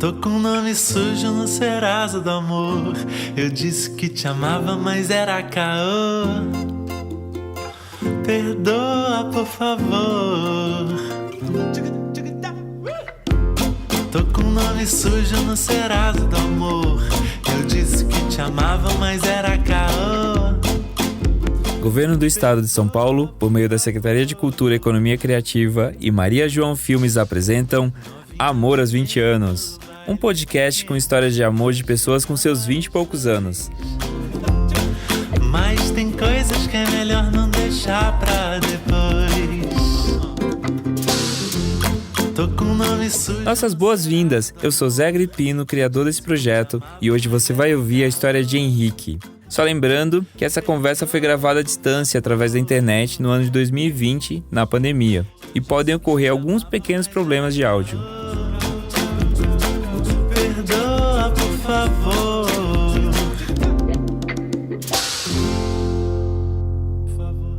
Tô com o nome sujo no Serasa do amor. Eu disse que te amava, mas era caô. Perdoa, por favor. Tô com o nome sujo no Serasa do amor. Eu disse que te amava, mas era caô. Governo do Estado de São Paulo, por meio da Secretaria de Cultura e Economia Criativa e Maria João Filmes apresentam Amor aos 20 anos. Um podcast com histórias de amor de pessoas com seus 20 e poucos anos. Mas tem coisas que é melhor não deixar pra depois. Tô com o nome sujo. Nossas boas-vindas, eu sou Zé Agripino, criador desse projeto, e hoje você vai ouvir a história de Henrique. Só lembrando que essa conversa foi gravada à distância através da internet no ano de 2020, na pandemia, e podem ocorrer alguns pequenos problemas de áudio. Perdoa, por favor. Por favor.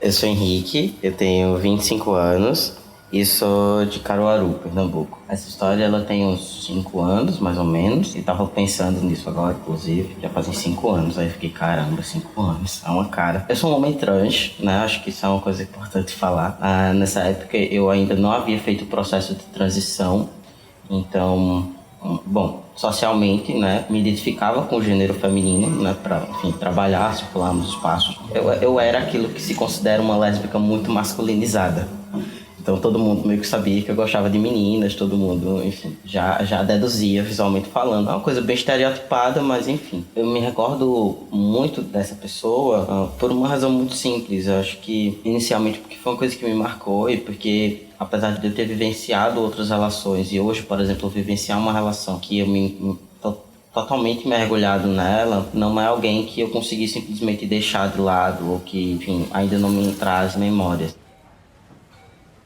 Eu sou Henrique, eu tenho 25 anos e sou de Caruaru, Pernambuco. Essa história ela tem uns 5 anos, mais ou menos, e tava pensando nisso agora, inclusive. Já fazem 5 anos, aí eu fiquei, caramba, 5 anos, é uma cara. Eu sou um homem trans, né, acho que isso é uma coisa importante falar. Nessa época eu ainda não havia feito o processo de transição, então, bom, socialmente, né, me identificava com o gênero feminino, né, para, enfim, trabalhar, circular nos espaços. Eu era aquilo que se considera uma lésbica muito masculinizada. Então todo mundo meio que sabia que eu gostava de meninas, todo mundo, enfim, já deduzia visualmente falando. É uma coisa bem estereotipada, mas enfim. Eu me recordo muito dessa pessoa por uma razão muito simples. Eu acho que inicialmente porque foi uma coisa que me marcou e porque apesar de eu ter vivenciado outras relações e hoje, por exemplo, vivenciar uma relação que eu tô totalmente mergulhado nela, não é alguém que eu consegui simplesmente deixar de lado ou que, enfim, ainda não me traz memórias.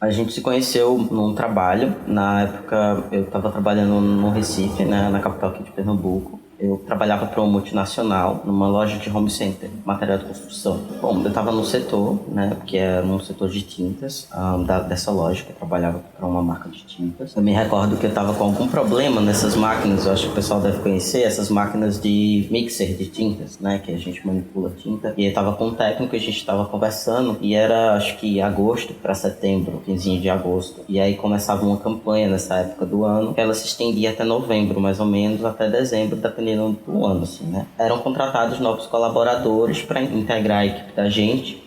A gente se conheceu num trabalho. Na época eu estava trabalhando no Recife, né, na capital aqui de Pernambuco. Eu trabalhava para uma multinacional, numa loja de home center, material de construção. Bom, eu estava no setor, né, que era um setor de tintas dessa loja, que eu trabalhava para uma marca de tintas. Eu me recordo que eu estava com algum problema nessas máquinas, eu acho que o pessoal deve conhecer, essas máquinas de mixer de tintas, né, que a gente manipula tinta. E eu estava com um técnico, a gente estava conversando, e era, acho que agosto para setembro, finzinho de agosto. E aí começava uma campanha nessa época do ano, que ela se estendia até novembro, mais ou menos, até dezembro, dependendo do ano, assim, né? Eram contratados novos colaboradores para integrar a equipe da gente.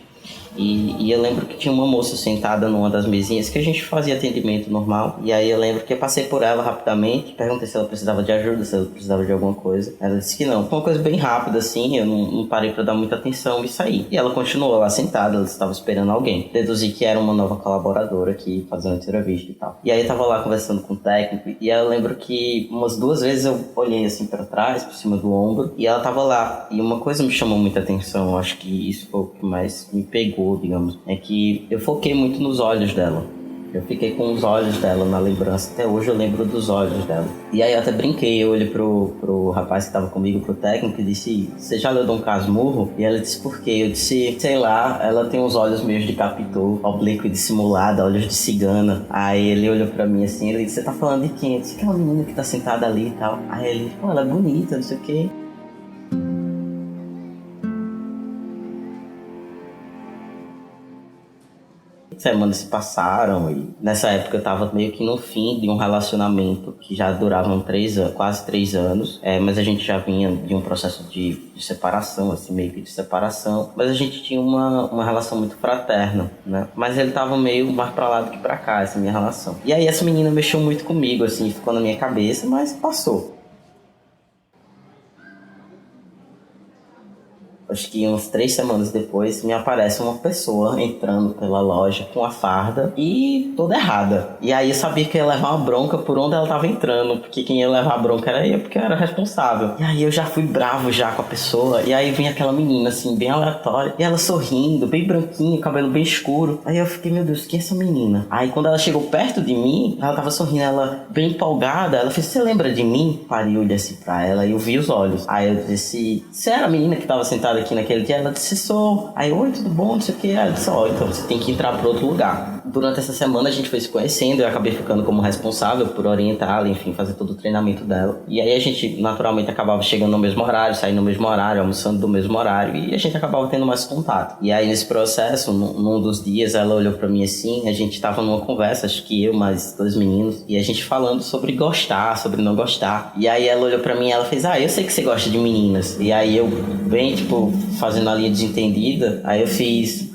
E eu lembro que tinha uma moça sentada numa das mesinhas que a gente fazia atendimento normal. E aí eu lembro que eu passei por ela rapidamente, perguntei se ela precisava de ajuda, se ela precisava de alguma coisa. Ela disse que não. Foi uma coisa bem rápida, assim, eu não parei pra dar muita atenção e saí. E ela continuou lá sentada, ela estava esperando alguém. Deduzi que era uma nova colaboradora aqui, fazendo entrevista e tal. E aí eu tava lá conversando com o técnico, e eu lembro que umas 2 vezes eu olhei assim pra trás, por cima do ombro, e ela tava lá. E uma coisa me chamou muita atenção, eu acho que isso foi o que mais me pegou, digamos, é que eu foquei muito nos olhos dela. Eu fiquei com os olhos dela na lembrança. Até hoje eu lembro dos olhos dela. E aí eu até brinquei, eu olhei pro rapaz que tava comigo, pro técnico, e disse: você já leu Dom Casmurro? E ela disse: por quê? Eu disse: sei lá, ela tem uns olhos meio de Capitu, oblíquo e dissimulada, olhos de cigana. Aí ele olhou pra mim assim, ele disse: você tá falando de quem? Eu disse: aquela menina que tá sentada ali e tal. Aí ele: pô, ela é bonita, não sei o quê. Semanas se passaram e nessa época eu tava meio que no fim de um relacionamento que já durava quase 3 anos, mas a gente já vinha de um processo de separação, assim, meio que de separação, mas a gente tinha uma relação muito fraterna, né? Mas ele tava meio mais pra lá do que pra cá, essa minha relação. E aí essa menina mexeu muito comigo, assim, ficou na minha cabeça, mas passou. Acho que uns 3 semanas depois me aparece uma pessoa entrando pela loja com a farda e toda errada. E aí eu sabia que ia levar uma bronca por onde ela tava entrando, porque quem ia levar a bronca era eu, porque eu era responsável. E aí eu já fui bravo já com a pessoa, e aí vem aquela menina assim, bem aleatória, e ela sorrindo, bem branquinha, cabelo bem escuro. Aí eu fiquei, meu Deus, quem é essa menina? Aí quando ela chegou perto de mim, ela tava sorrindo, ela bem empolgada, ela fez: você lembra de mim? Parei, eu olhei assim pra ela e eu vi os olhos. Aí eu disse: você era a menina que tava sentada aqui naquele dia? Ela disse, sou. Aí, oi, tudo bom? Não sei o que. Ela disse, ó, então você tem que entrar para outro lugar. Durante essa semana a gente foi se conhecendo, eu acabei ficando como responsável por orientá-la, enfim, fazer todo o treinamento dela. E aí a gente naturalmente acabava chegando no mesmo horário, saindo no mesmo horário, almoçando do mesmo horário, e a gente acabava tendo mais contato. E aí nesse processo, num dos dias, ela olhou pra mim assim, a gente tava numa conversa, acho que eu, mais 2 meninos, e a gente falando sobre gostar, sobre não gostar. E aí ela olhou pra mim e ela fez, eu sei que você gosta de meninas. E aí eu, bem, tipo, fazendo a linha desentendida, aí eu fiz,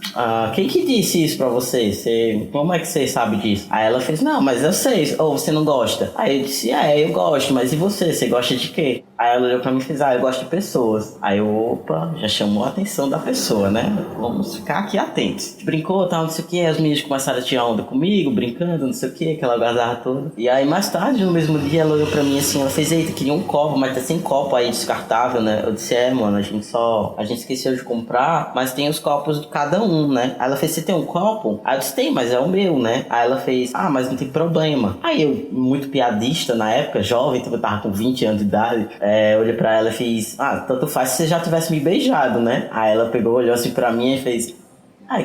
quem que disse isso pra você? Como é que você sabe disso? Aí ela fez, não, mas eu sei, ou você não gosta? Aí eu disse, eu gosto, mas e você? Você gosta de quê? Aí ela olhou pra mim e fez, eu gosto de pessoas. Aí eu, opa, já chamou a atenção da pessoa, né? Vamos ficar aqui atentos. A gente brincou, tal, não sei o que, as meninas começaram a tirar onda comigo, brincando, não sei o que, aquela gazarra toda. E aí mais tarde, no mesmo dia, ela olhou pra mim assim, ela fez, eita, queria um copo, mas tá sem copo aí, descartável, né? Eu disse, mano, a gente esqueceu de comprar, mas tem os copos de cada um, né? Aí ela fez, você tem um copo? Aí eu disse, tem, mas é o meu, né? Aí ela fez, mas não tem problema. Aí eu, muito piadista na época, jovem, então eu tava com 20 anos de idade, olhei pra ela e fiz, tanto faz se você já tivesse me beijado, né? Aí ela pegou, olhou assim pra mim e fez,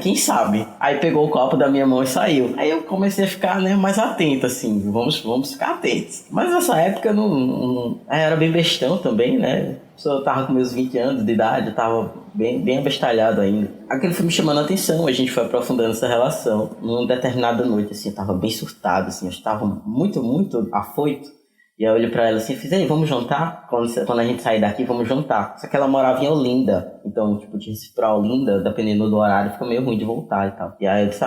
quem sabe? Aí pegou o copo da minha mão e saiu. Aí eu comecei a ficar, né, mais atento, assim, vamos ficar atentos. Mas nessa época eu não era bem bestão também, né? Eu tava com meus 20 anos de idade, eu tava bem abestalhado ainda. Aquilo foi me chamando a atenção, a gente foi aprofundando essa relação. Numa determinada noite, assim, eu tava bem surtado, assim, eu tava muito, muito afoito. E aí eu olhei pra ela assim e fiz, vamos jantar? Quando a gente sair daqui, vamos jantar. Só que ela morava em Olinda, então, tipo, de Recife pra Olinda, dependendo do horário, fica meio ruim de voltar e tal. E aí eu disse,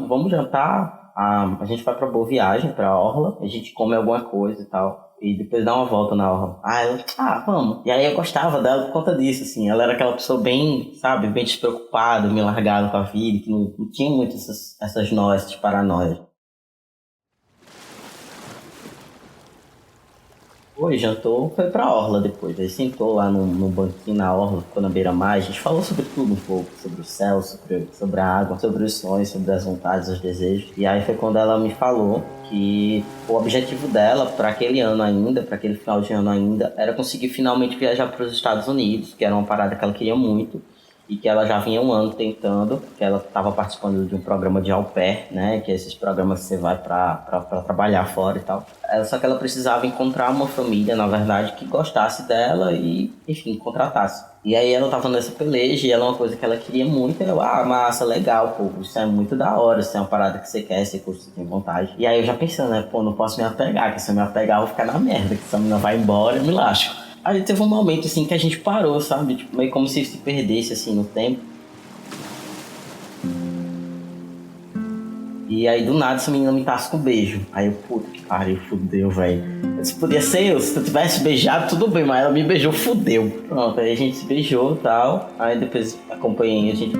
vamos jantar, a gente vai pra Boa Viagem, pra Orla, a gente come alguma coisa e tal. E depois dá uma volta na Orla. Vamos. E aí eu gostava dela por conta disso, assim. Ela era aquela pessoa bem, sabe, bem despreocupada, meio largada com a vida, que não tinha muito essas noias, essas paranoias. Jantou, foi pra Orla depois. Aí sentou lá no banquinho na Orla, ficou na beira-mar. A gente falou sobre tudo um pouco, sobre o céu, sobre a água, sobre os sonhos, sobre as vontades, os desejos. E aí foi quando ela me falou que o objetivo dela para aquele ano ainda, para aquele final de ano ainda, era conseguir finalmente viajar para os Estados Unidos, que era uma parada que ela queria muito. E que ela já vinha um ano tentando, que ela estava participando de um programa de au pair, né? Que é esses programas que você vai para trabalhar fora e tal. Só que ela precisava encontrar uma família, na verdade, que gostasse dela e, enfim, contratasse. E aí ela tava nessa peleja e ela é uma coisa que ela queria muito. Eu, massa, legal, pô, isso é muito da hora, isso é uma parada que você quer, você curte, você tem vontade. E aí eu já pensando, né? Pô, não posso me apegar, que se eu me apegar eu vou ficar na merda, que essa menina vai embora e eu me lasco. Aí teve um momento, assim, que a gente parou, sabe? Tipo, meio como se perdesse, assim, no tempo. E aí, do nada, essa menina me tasca um beijo. Aí eu, puta que pariu, fudeu, velho. Se podia ser eu, se eu tivesse beijado, tudo bem, mas ela me beijou, fudeu. Pronto, aí a gente se beijou e tal. Aí depois acompanhei, a gente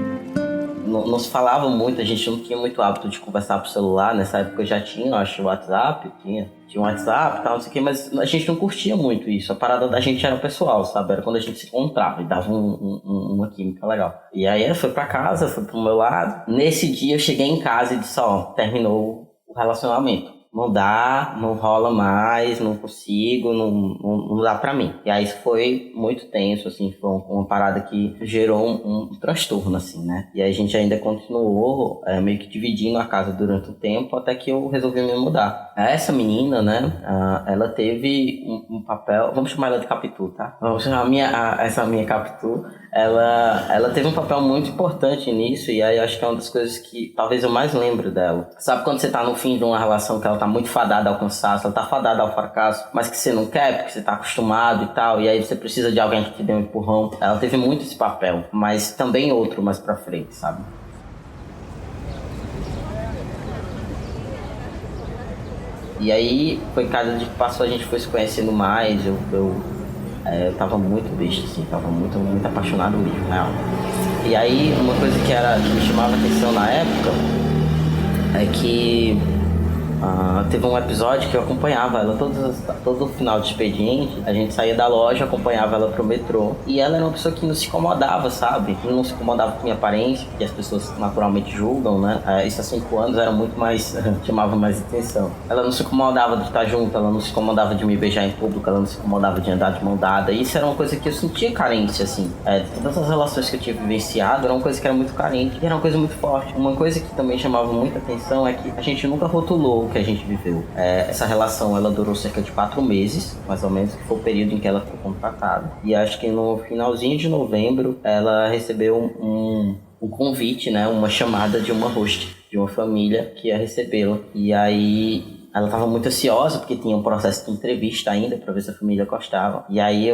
não se falava muito, a gente não tinha muito hábito de conversar por celular. Nessa época eu já tinha, acho, o WhatsApp, tinha um WhatsApp e tal, não sei o que, mas a gente não curtia muito isso. A parada da gente era pessoal, sabe? Era quando a gente se encontrava e dava uma química legal. E aí ela foi pra casa, foi pro meu lado. Nesse dia eu cheguei em casa e disse, terminou o relacionamento. Não dá, não rola mais, não consigo, não dá pra mim. E aí foi muito tenso, assim, foi uma parada que gerou um transtorno, assim, né? E aí a gente ainda continuou meio que dividindo a casa durante um tempo, até que eu resolvi me mudar. Essa menina, né, ela teve um papel, vamos chamar ela de Capitu, tá? Vamos chamar essa minha Capitu, ela teve um papel muito importante nisso, e aí acho que é uma das coisas que talvez eu mais lembro dela. Sabe quando você tá no fim de uma relação que ela tá muito fadada ao cansaço, ela tá fadada ao fracasso, mas que você não quer porque você tá acostumado e tal, e aí você precisa de alguém que te dê um empurrão. Ela teve muito esse papel, mas também outro mais pra frente, sabe? E aí, foi cada dia que passou, a gente foi se conhecendo mais, eu tava muito besta, assim, tava muito, muito apaixonado mesmo, real. E aí, uma coisa que me chamava atenção na época é que Teve um episódio que eu acompanhava ela todo final de expediente. A gente saía da loja, acompanhava ela pro metrô. E ela era uma pessoa que não se incomodava, sabe? Que não se incomodava com minha aparência, que as pessoas naturalmente julgam, né? Isso há 5 anos era muito mais... chamava mais atenção. Ela não se incomodava de estar junto, ela não se incomodava de me beijar em público, ela não se incomodava de andar de mão dada. E isso era uma coisa que eu sentia carência, assim. Todas as relações que eu tinha vivenciado era uma coisa que era muito carente e era uma coisa muito forte. Uma coisa que também chamava muita atenção é que a gente nunca rotulou o que a gente viveu. Essa relação, ela durou cerca de 4 meses, mais ou menos, que foi o período em que ela ficou contratada. E acho que no finalzinho de novembro, ela recebeu um convite, né, uma chamada de uma host, de uma família que ia recebê-la. E aí ela estava muito ansiosa, porque tinha um processo de entrevista ainda, para ver se a família gostava. E aí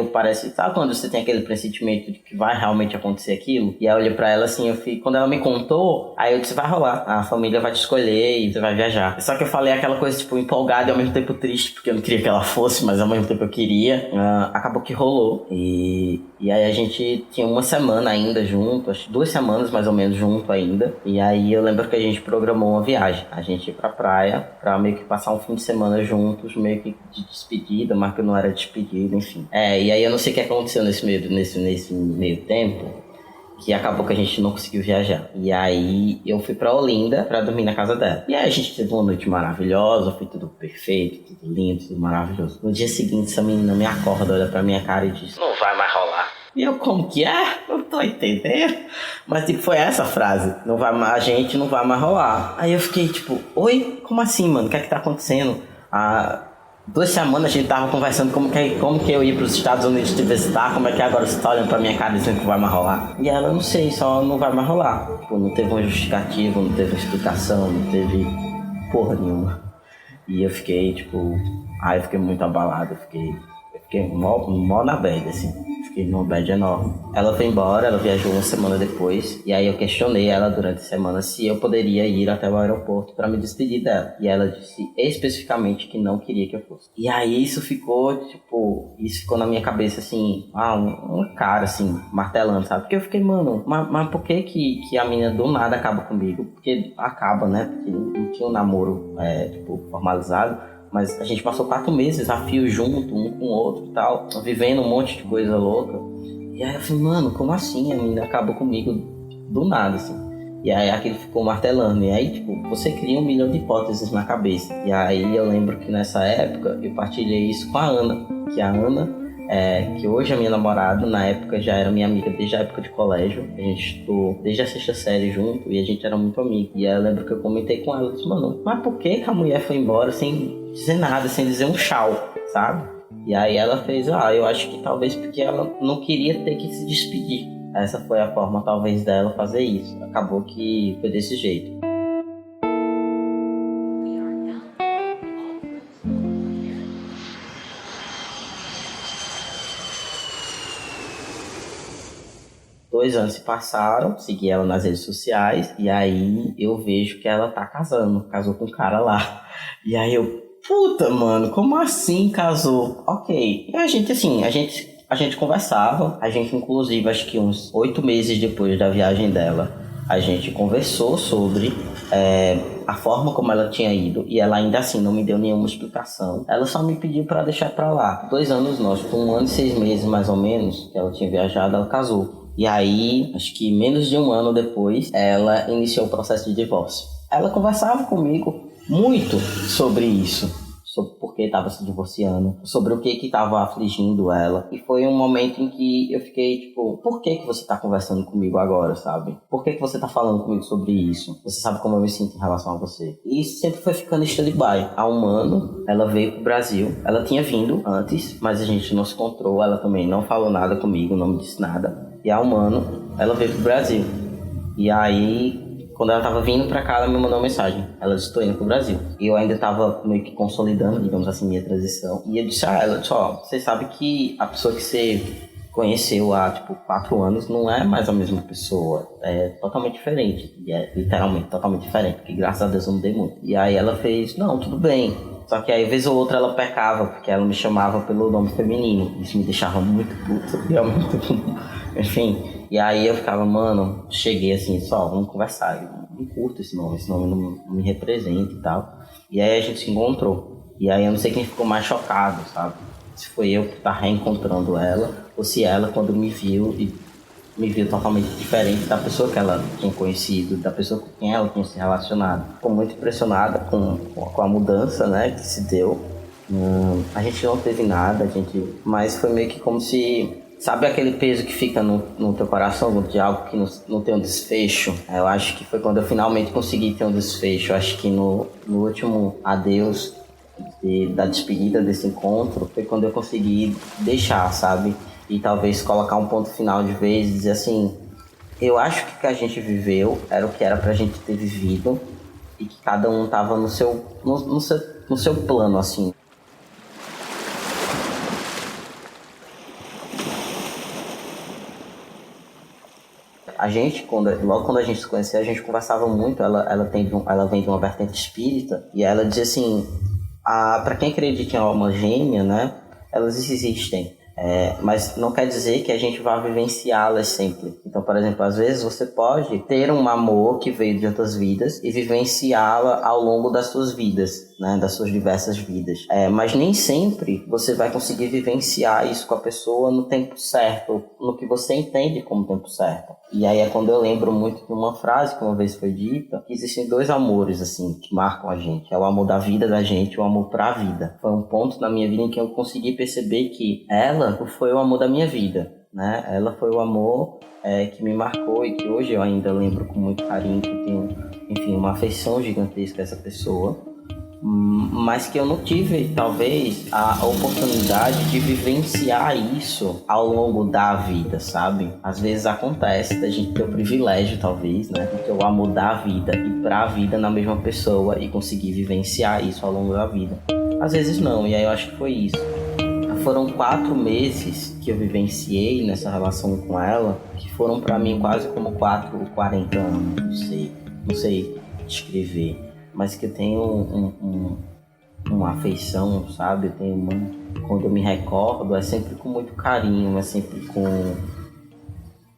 sabe quando você tem aquele pressentimento de que vai realmente acontecer aquilo? E aí eu olhei pra ela assim, quando ela me contou, aí eu disse, vai rolar, a família vai te escolher e você vai viajar. Só que eu falei aquela coisa, tipo, empolgada e ao mesmo tempo triste, porque eu não queria que ela fosse, mas ao mesmo tempo eu queria. Acabou que rolou. E aí a gente tinha uma semana ainda junto, acho que 2 semanas mais ou menos junto ainda. E aí eu lembro que a gente programou uma viagem. A gente ia pra praia, pra meio que passar um fim de semana juntos, meio que de despedida, mas que não era despedida, enfim. E aí eu não sei o que aconteceu nesse meio tempo, que acabou que a gente não conseguiu viajar. E aí eu fui pra Olinda pra dormir na casa dela. E aí a gente teve uma noite maravilhosa, foi tudo perfeito, tudo lindo, tudo maravilhoso. No dia seguinte, essa menina me acorda, olha pra minha cara e diz, não vai mais rolar. E eu, como que é? Não tô entendendo. Mas, tipo, foi essa frase. A gente não vai mais rolar. Aí eu fiquei, tipo, oi? Como assim, mano? O que é que tá acontecendo? Há 2 semanas a gente tava conversando como que eu ia pros Estados Unidos te visitar. Como é que agora você tá olhando pra minha cara dizendo que vai mais rolar? E ela, não sei, só não vai mais rolar. Tipo, não teve uma justificativa, não teve uma explicação, não teve porra nenhuma. E eu fiquei, tipo... eu fiquei muito abalado. Eu fiquei mó na bad, assim. Fiquei numa bad enorme. Ela foi embora, ela viajou 1 semana depois. E aí eu questionei ela durante a semana se eu poderia ir até o aeroporto pra me despedir dela. E ela disse especificamente que não queria que eu fosse. E aí isso ficou na minha cabeça, assim, uma cara, assim, martelando, sabe? Porque eu fiquei, mano, mas por que a menina do nada acaba comigo? Porque acaba, né? Porque não tinha um namoro, formalizado. Mas a gente passou 4 meses a fio junto, um com o outro e tal, vivendo um monte de coisa louca. E aí eu falei, mano, como assim? A menina acabou comigo do nada, assim. E aí aquilo ficou martelando. E aí, você cria 1 milhão de hipóteses na cabeça. E aí eu lembro que nessa época eu partilhei isso com a Ana. Que a Ana, que hoje é minha namorada, na época já era minha amiga desde a época de colégio. A gente estudou desde a 6ª série junto e a gente era muito amigo. E aí eu lembro que eu comentei com ela, disse, mano, mas por que a mulher foi embora sem dizer nada, sem dizer um tchau, sabe? E aí ela fez, eu acho que talvez porque ela não queria ter que se despedir. Essa foi a forma, talvez, dela fazer isso. Acabou que foi desse jeito. Dois anos se passaram, segui ela nas redes sociais, e aí eu vejo que ela tá casou com um cara lá. E aí eu, puta, mano, como assim casou? Ok. E a gente conversava, a gente inclusive, acho que uns 8 meses depois da viagem dela, a gente conversou sobre a forma como ela tinha ido, e ela ainda assim não me deu nenhuma explicação. Ela só me pediu pra deixar pra lá. 2 anos nós, com 1 ano e 6 meses mais ou menos, que ela tinha viajado, ela casou. E aí, acho que menos de 1 ano depois, ela iniciou o processo de divórcio. Ela conversava comigo muito sobre isso, sobre por que estava se divorciando, sobre o que estava afligindo ela. E foi um momento em que eu fiquei, tipo, por que você está conversando comigo agora, sabe? Por que você está falando comigo sobre isso? Você sabe como eu me sinto em relação a você? E isso sempre foi ficando em stand-by. Há 1 ano, ela veio pro Brasil. Ela tinha vindo antes, mas a gente não se encontrou. Ela também não falou nada comigo, não me disse nada. E há 1 ano, ela veio pro Brasil. E aí, quando ela tava vindo pra cá, ela me mandou uma mensagem. Ela disse, tô indo pro Brasil. E eu ainda tava meio que consolidando, digamos assim, minha transição. E eu disse a ela, você sabe que a pessoa que você conheceu há, 4 anos não é mais a mesma pessoa. É totalmente diferente. E é literalmente totalmente diferente, porque graças a Deus eu mudei muito. E aí ela fez, não, tudo bem. Só que aí, vez ou outra, ela pecava, porque ela me chamava pelo nome feminino. Isso me deixava muito puto. E ao mesmo tempo, enfim. E aí eu ficava, mano, cheguei assim, só, vamos conversar. Eu não curto esse nome não me representa e tal. E aí a gente se encontrou. E aí eu não sei quem ficou mais chocado, sabe? Se foi eu que tava reencontrando ela, ou se ela, quando me viu totalmente diferente da pessoa que ela tinha conhecido, da pessoa com quem ela tinha se relacionado. Ficou muito impressionada com a mudança, né, que se deu. A gente não teve nada, mas foi meio que como se... Sabe aquele peso que fica no teu coração de algo que não tem um desfecho? Eu acho que foi quando eu finalmente consegui ter um desfecho. Eu acho que no último adeus da despedida desse encontro foi quando eu consegui deixar, sabe? E talvez colocar um ponto final de vez e dizer assim, eu acho que o que a gente viveu era o que era pra gente ter vivido e que cada um tava no seu plano, assim. A gente, logo quando a gente se conhecia, a gente conversava muito. Ela vem de uma vertente espírita e ela dizia assim, para quem acredita em alma gêmea, né, elas existem. Mas não quer dizer que a gente vá vivenciá-las sempre. Então, por exemplo, às vezes você pode ter um amor que veio de outras vidas e vivenciá-la ao longo das suas vidas, né, das suas diversas vidas. Mas nem sempre você vai conseguir vivenciar isso com a pessoa no tempo certo, no que você entende como tempo certo. E aí é quando eu lembro muito de uma frase que uma vez foi dita, que existem dois amores, assim, que marcam a gente. É o amor da vida da gente e o amor pra vida. Foi um ponto na minha vida em que eu consegui perceber que ela foi o amor da minha vida, né? Ela foi o amor que me marcou e que hoje eu ainda lembro com muito carinho, que eu tenho, enfim, uma afeição gigantesca a essa pessoa. Mas que eu não tive, talvez, a oportunidade de vivenciar isso ao longo da vida, sabe? Às vezes acontece da gente ter o privilégio, talvez, né? De ter o amor da vida e pra vida na mesma pessoa e conseguir vivenciar isso ao longo da vida. Às vezes não, e aí eu acho que foi isso. Foram 4 meses que eu vivenciei nessa relação com ela, que foram pra mim quase como 4 ou 40 anos, não sei descrever. Mas que eu tenho uma afeição, sabe? Quando eu me recordo, é sempre com muito carinho, é sempre com...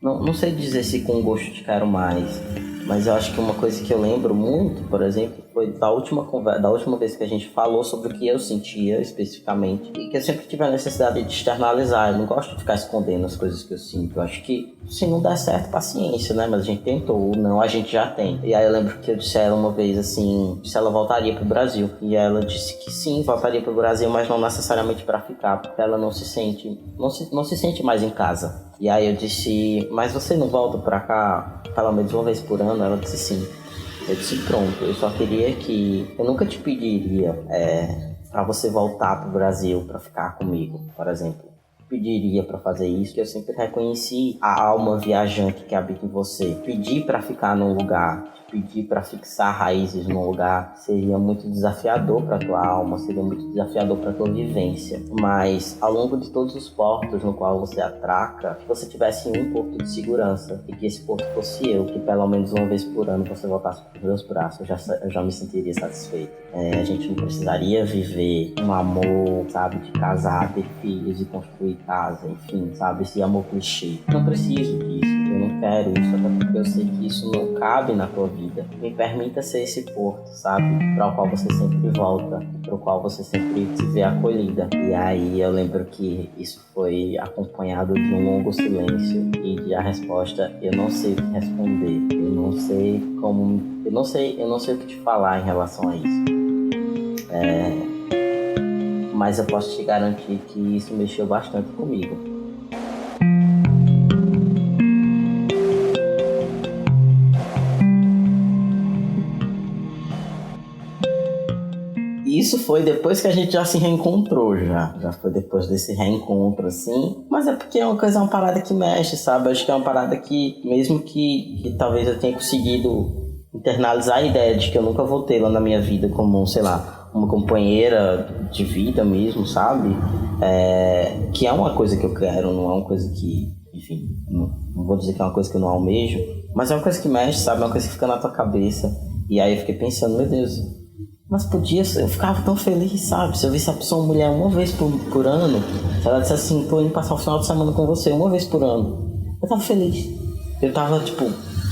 Não sei dizer se com gosto de quero mais, mas eu acho que uma coisa que eu lembro muito, por exemplo, foi da última vez que a gente falou sobre o que eu sentia especificamente, e que eu sempre tive a necessidade de externalizar. Eu não gosto de ficar escondendo as coisas que eu sinto. Eu acho que se não der certo, paciência, né? Mas a gente tentou, não, a gente já tem. E aí eu lembro que eu disse a ela uma vez assim, se ela voltaria pro Brasil. E ela disse que sim, voltaria pro Brasil, mas não necessariamente para ficar, porque ela não se sente mais em casa. E aí eu disse, mas você não volta pra cá pelo menos uma vez por ano? Ela disse sim. Eu disse, pronto, eu só queria que... Eu nunca te pediria pra você voltar pro Brasil pra ficar comigo, por exemplo. Pediria pra fazer isso, que eu sempre reconheci a alma viajante que habita em você. Pedir pra ficar num lugar, pedir pra fixar raízes num lugar, seria muito desafiador pra tua alma, seria muito desafiador pra tua vivência. Mas ao longo de todos os portos no qual você atraca, que você tivesse um porto de segurança e que esse porto fosse eu, que pelo menos uma vez por ano você voltasse pros meus braços, eu já me sentiria satisfeito. A gente não precisaria viver um amor, sabe, de casar, ter filhos e construir casa, enfim, sabe, esse amor clichê. Não preciso disso, eu não quero isso, até porque eu sei que isso não cabe na tua vida. Me permita ser esse porto, sabe, para o qual você sempre volta, para o qual você sempre se vê acolhida. E aí eu lembro que isso foi acompanhado de um longo silêncio e de a resposta, eu não sei o que responder, eu não sei o que te falar em relação a isso. Mas eu posso te garantir que isso mexeu bastante comigo. Isso foi depois que a gente já se reencontrou, já foi depois desse reencontro, assim. Mas é porque é uma parada que mexe, sabe? Acho que é uma parada que, mesmo que talvez eu tenha conseguido internalizar a ideia de que eu nunca vou tê-la na minha vida como, sei lá, uma companheira de vida mesmo, sabe? Que é uma coisa que eu quero, não é uma coisa que, enfim, não vou dizer que é uma coisa que eu não almejo, mas é uma coisa que mexe, sabe? É uma coisa que fica na tua cabeça. E aí eu fiquei pensando, meu Deus, mas podia, eu ficava tão feliz, sabe? Se eu visse a pessoa, uma mulher, uma vez por ano, se ela dissesse assim, tô indo passar o final de semana com você, uma vez por ano, eu tava feliz. eu tava, tipo,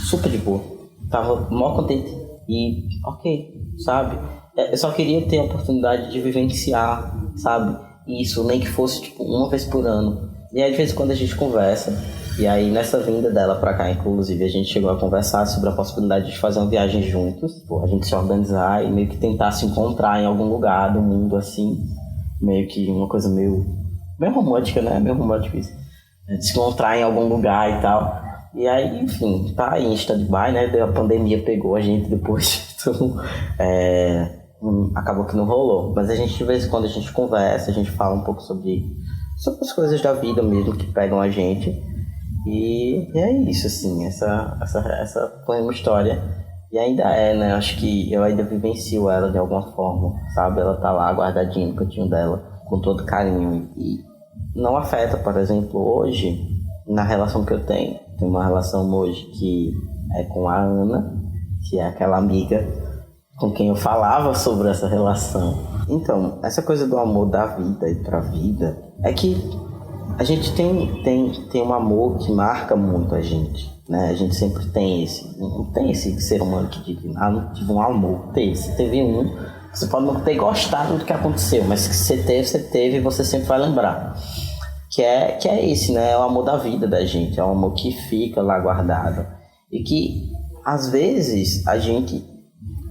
super de boa. Tava mó contente. E, ok, sabe? Eu só queria ter a oportunidade de vivenciar, sabe? Isso, nem que fosse, tipo, uma vez por ano. E aí, de vez em quando a gente conversa. E aí, nessa vinda dela pra cá, inclusive, a gente chegou a conversar sobre a possibilidade de fazer uma viagem juntos. Pô, a gente se organizar e meio que tentar se encontrar em algum lugar do mundo, assim. Meio que uma coisa meio romântica, né? Meio romântico isso. De se encontrar em algum lugar e tal. E aí, enfim, tá aí em stand-by, né? A pandemia pegou a gente depois. Então, acabou que não rolou. Mas a gente, de vez em quando, a gente conversa, a gente fala um pouco sobre as coisas da vida mesmo que pegam a gente. E é isso, assim, essa foi uma história. E ainda é, né? Acho que eu ainda vivencio ela de alguma forma, sabe? Ela tá lá guardadinha no cantinho dela, com todo carinho. E não afeta, por exemplo, hoje, na relação que eu tenho. Tem uma relação hoje que é com a Ana, que é aquela amiga com quem eu falava sobre essa relação. Então, essa coisa do amor da vida e pra vida é que a gente tem um amor que marca muito a gente, né? A gente sempre tem esse, não tem esse ser humano que diz, não tive um amor, teve um, você pode não ter gostado do que aconteceu, mas que você teve e você sempre vai lembrar. Que é esse, né? É o amor da vida da gente, é o amor que fica lá guardado. E que, às vezes, a gente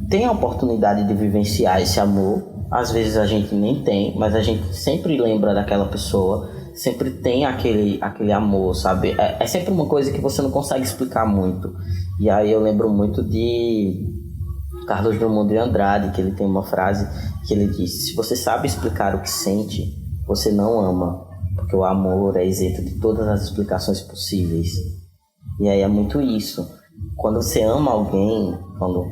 tem a oportunidade de vivenciar esse amor, às vezes a gente nem tem, mas a gente sempre lembra daquela pessoa, sempre tem aquele amor, sabe? É sempre uma coisa que você não consegue explicar muito. E aí eu lembro muito de Carlos Drummond de Andrade, que ele tem uma frase que ele diz: se você sabe explicar o que sente, você não ama. Porque o amor é isento de todas as explicações possíveis. E aí é muito isso. Quando você ama alguém, quando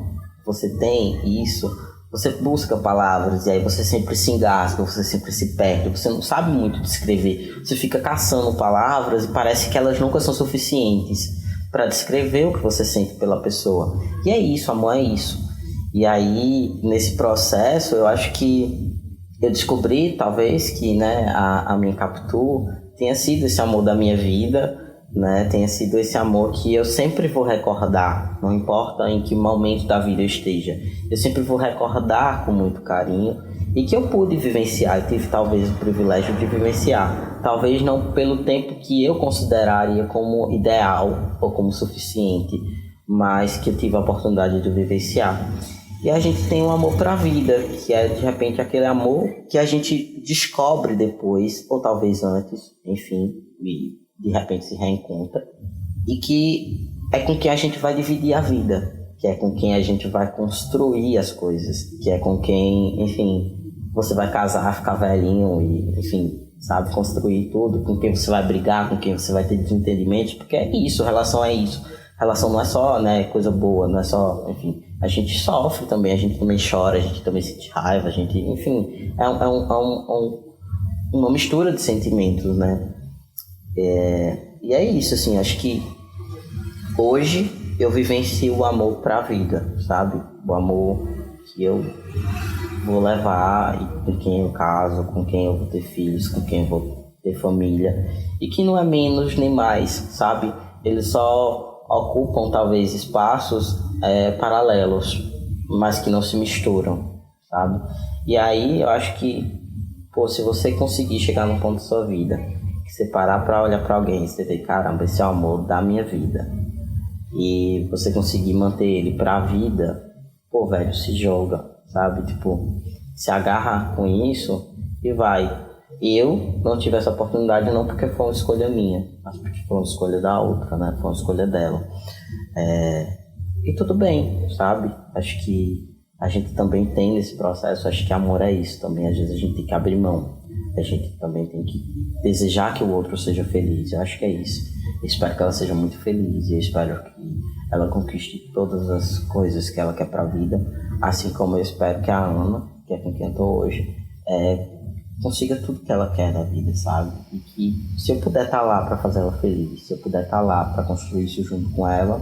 você tem isso, você busca palavras, e aí você sempre se engasga, você sempre se perde, você não sabe muito descrever. Você fica caçando palavras e parece que elas nunca são suficientes para descrever o que você sente pela pessoa. E é isso, amor é isso. E aí, nesse processo, eu acho que eu descobri, talvez, que, né, a minha Capitu tenha sido esse amor da minha vida, né, tenha sido esse amor que eu sempre vou recordar, não importa em que momento da vida eu esteja, eu sempre vou recordar com muito carinho, e que eu pude vivenciar, eu tive talvez o privilégio de vivenciar, talvez não pelo tempo que eu consideraria como ideal ou como suficiente, mas que eu tive a oportunidade de vivenciar. E a gente tem um amor pra vida, que é, de repente, aquele amor que a gente descobre depois, ou talvez antes, enfim, e de repente se reencontra. E que é com quem a gente vai dividir a vida, que é com quem a gente vai construir as coisas, que é com quem, enfim, você vai casar, ficar velhinho e, enfim, sabe, construir tudo, com quem você vai brigar, com quem você vai ter desentendimentos, porque é isso, relação é isso. Relação não é só, né, coisa boa, não é só, enfim, a gente sofre também, a gente também chora, a gente também sente raiva, a gente, enfim, uma mistura de sentimentos, né? E é isso, assim, acho que hoje eu vivencio o amor pra vida, sabe? O amor que eu vou levar e com quem eu caso, com quem eu vou ter filhos, com quem eu vou ter família, e que não é menos nem mais, sabe? Eles só ocupam talvez espaços paralelos, mas que não se misturam, sabe? E aí eu acho que, pô, se você conseguir chegar num ponto da sua vida, que você parar pra olhar pra alguém e você ver, caramba, esse é o amor da minha vida, e você conseguir manter ele pra vida, pô, velho, se joga, sabe? Tipo, se agarra com isso e vai. Eu não tive essa oportunidade não porque foi uma escolha minha, mas porque foi uma escolha da outra, né? Foi uma escolha dela. E tudo bem, sabe? Acho que a gente também tem nesse processo, acho que amor é isso também. Às vezes a gente tem que abrir mão, a gente também tem que desejar que o outro seja feliz. Eu acho que é isso. Eu espero que ela seja muito feliz e eu espero que ela conquiste todas as coisas que ela quer pra vida, assim como eu espero que a Ana, que é com quem eu tô hoje, consiga tudo que ela quer da vida, sabe? E que se eu puder estar lá para fazer ela feliz, se eu puder estar lá para construir isso junto com ela,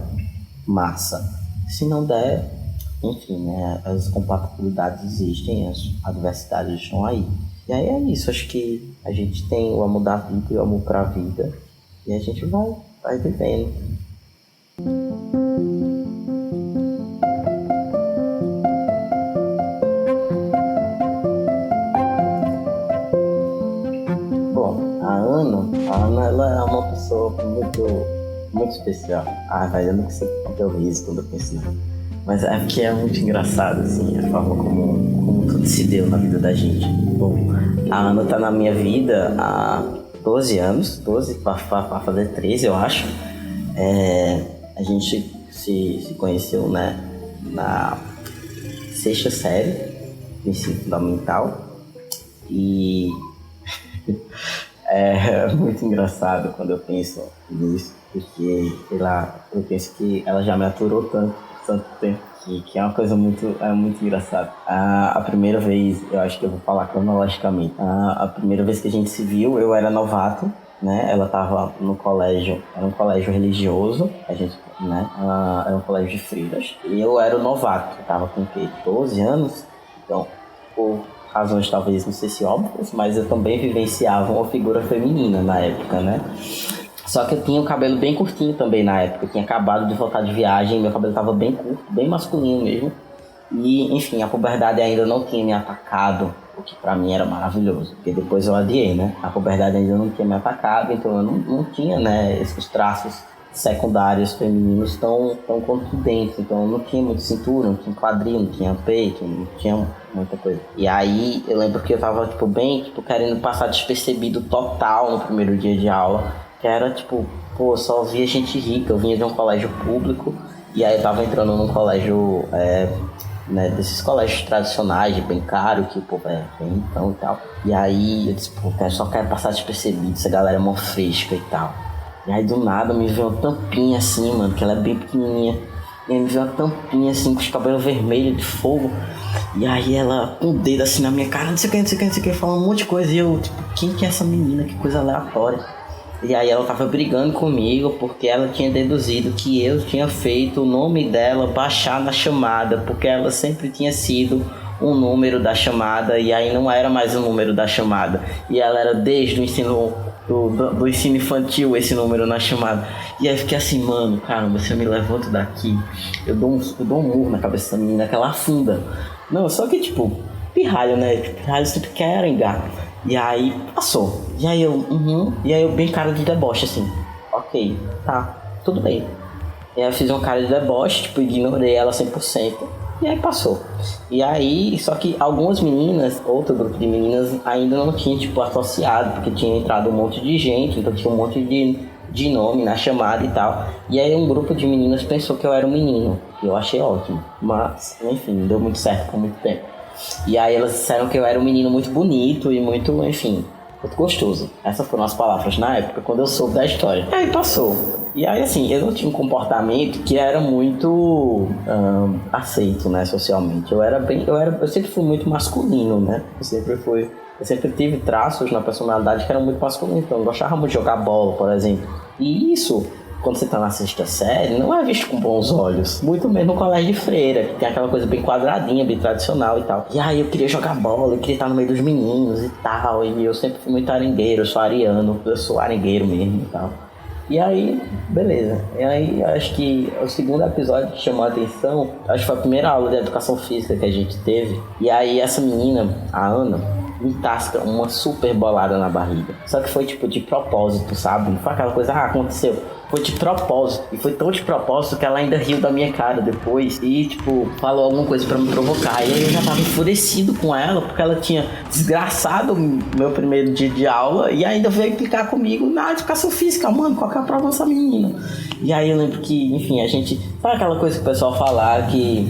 massa. Se não der, enfim, né? As incompatibilidades existem, as adversidades estão aí. E aí é isso, acho que a gente tem o amor da vida e o amor pra vida, e a gente vai vivendo. muito especial. Velho, eu não consigo conter o riso quando eu penso nisso. Mas é porque é muito engraçado, assim, a forma como tudo se deu na vida da gente. Bom, a Ana tá na minha vida há 12 anos, 12 pra fazer 13, eu acho. A gente se conheceu, né, na 6ª série do ensino fundamental. E é muito engraçado quando eu penso nisso, porque, sei lá, eu penso que ela já me aturou tanto tempo, que é uma coisa muito engraçada. A primeira vez, eu acho que eu vou falar cronologicamente, a primeira vez que a gente se viu, eu era novato, né? Ela tava no colégio, era um colégio religioso, a gente, né? Era um colégio de freiras, e eu era o novato, eu tava com o quê? 12 anos? Então, por razões talvez não sei se óbvias, mas eu também vivenciava uma figura feminina na época, né? Só que eu tinha o cabelo bem curtinho também na época. Eu tinha acabado de voltar de viagem, meu cabelo estava bem curto, bem masculino mesmo. E, enfim, a puberdade ainda não tinha me atacado, o que pra mim era maravilhoso, porque depois eu adiei, né? A puberdade ainda não tinha me atacado, então eu não tinha, né, esses traços secundários femininos tão contundentes. Então eu não tinha muito cintura, não tinha quadril, não tinha peito, não tinha muita coisa. E aí eu lembro que eu tava, querendo passar despercebido total no primeiro dia de aula. Que era só via gente rica. Eu vinha de um colégio público, e aí eu tava entrando num colégio, né, desses colégios tradicionais, bem caro, que o povo é bem então e tal. E aí eu disse, só quero passar despercebido, essa galera é mó fresca e tal. E aí do nada me veio uma tampinha assim, mano, que ela é bem pequenininha. E aí me veio uma tampinha assim, com os cabelos vermelhos de fogo. E aí ela com o dedo assim na minha cara, não sei o que, falando um monte de coisa. E eu, quem que é essa menina? Que coisa aleatória. E aí ela tava brigando comigo porque ela tinha deduzido que eu tinha feito o nome dela baixar na chamada, porque ela sempre tinha sido um número da chamada, e aí não era mais o número da chamada. E ela era desde o ensino do ensino infantil esse número na chamada. E aí eu fiquei assim, mano, caramba, se eu me levanto daqui, eu dou um murro na cabeça da menina que ela afunda. Não, só que pirralho, né? Pirralho sempre quer arengar. E aí passou. E aí eu bem cara de deboche, assim. Ok, tá, tudo bem. E aí eu fiz uma cara de deboche, ignorei ela 100%. E aí passou. E aí, só que algumas meninas, outro grupo de meninas, ainda não tinha, associado, porque tinha entrado um monte de gente, então tinha um monte de nome na chamada e tal. E aí um grupo de meninas pensou que eu era um menino. E eu achei ótimo. Mas, enfim, não deu muito certo por muito tempo. E aí elas disseram que eu era um menino muito bonito e muito, enfim, muito gostoso. Essas foram as palavras na época, quando eu soube da história. E aí passou. E aí, assim, eu não tinha um comportamento que era muito aceito, né, socialmente. Eu sempre fui muito masculino, né? Eu sempre tive traços na personalidade que eram muito masculinos. Então eu gostava muito de jogar bola, por exemplo. E isso, quando você tá na 6ª série, não é visto com bons olhos. Muito menos no colégio de freira, que tem aquela coisa bem quadradinha, bem tradicional e tal. E aí eu queria jogar bola, eu queria estar no meio dos meninos e tal. E eu sempre fui muito arengueiro, eu sou ariano, eu sou arengueiro mesmo e tal. E aí, beleza. E aí, acho que o segundo episódio que chamou a atenção, acho que foi a primeira aula de educação física que a gente teve. E aí, essa menina, a Ana, me tasca uma super bolada na barriga. Só que foi, de propósito, sabe? Não foi aquela coisa, aconteceu. Foi de propósito. E foi tão de propósito que ela ainda riu da minha cara depois. E, falou alguma coisa pra me provocar. E aí eu já tava enfurecido com ela, porque ela tinha desgraçado meu primeiro dia de aula. E ainda veio implicar comigo na educação física. Mano, qual que é a prova dessa menina? E aí eu lembro que, enfim, a gente... Sabe aquela coisa que o pessoal fala que...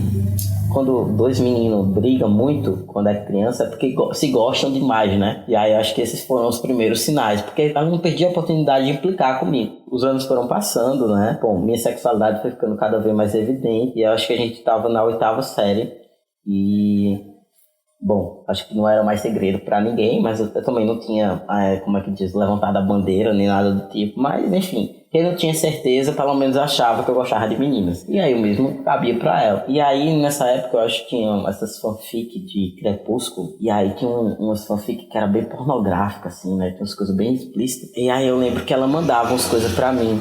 Quando dois meninos brigam muito, quando é criança, é porque se gostam demais, né? E aí acho que esses foram os primeiros sinais, porque eu não perdi a oportunidade de implicar comigo. Os anos foram passando, né? Bom, minha sexualidade foi ficando cada vez mais evidente, e eu acho que a gente tava na 8ª série, e... Bom, acho que não era mais segredo pra ninguém, mas eu também não tinha, levantado a bandeira, nem nada do tipo. Mas, enfim, quem não tinha certeza, pelo menos achava que eu gostava de meninas. E aí eu mesmo cabia pra ela. E aí, nessa época, eu acho que tinha essas fanfic de Crepúsculo. E aí tinha umas fanfic que era bem pornográfica, assim, né? Tinha umas coisas bem explícitas. E aí eu lembro que ela mandava umas coisas pra mim.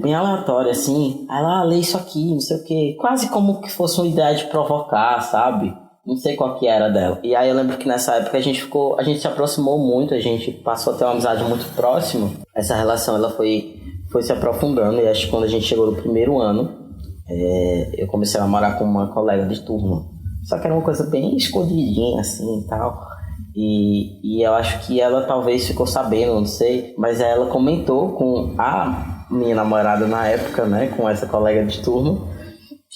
Bem aleatória, assim. Aí ela, lê isso aqui, não sei o quê. Quase como que fosse uma ideia de provocar, sabe? Não sei qual que era dela. E aí eu lembro que nessa época a gente se aproximou muito, a gente passou a ter uma amizade muito próxima. Essa relação, ela foi foi se aprofundando. E acho que quando a gente chegou no primeiro ano, eu comecei a namorar com uma colega de turma. Só que era uma coisa bem escondidinha, assim, e tal. E eu acho que ela talvez ficou sabendo, não sei. Mas ela comentou com a minha namorada na época, né? Com essa colega de turma.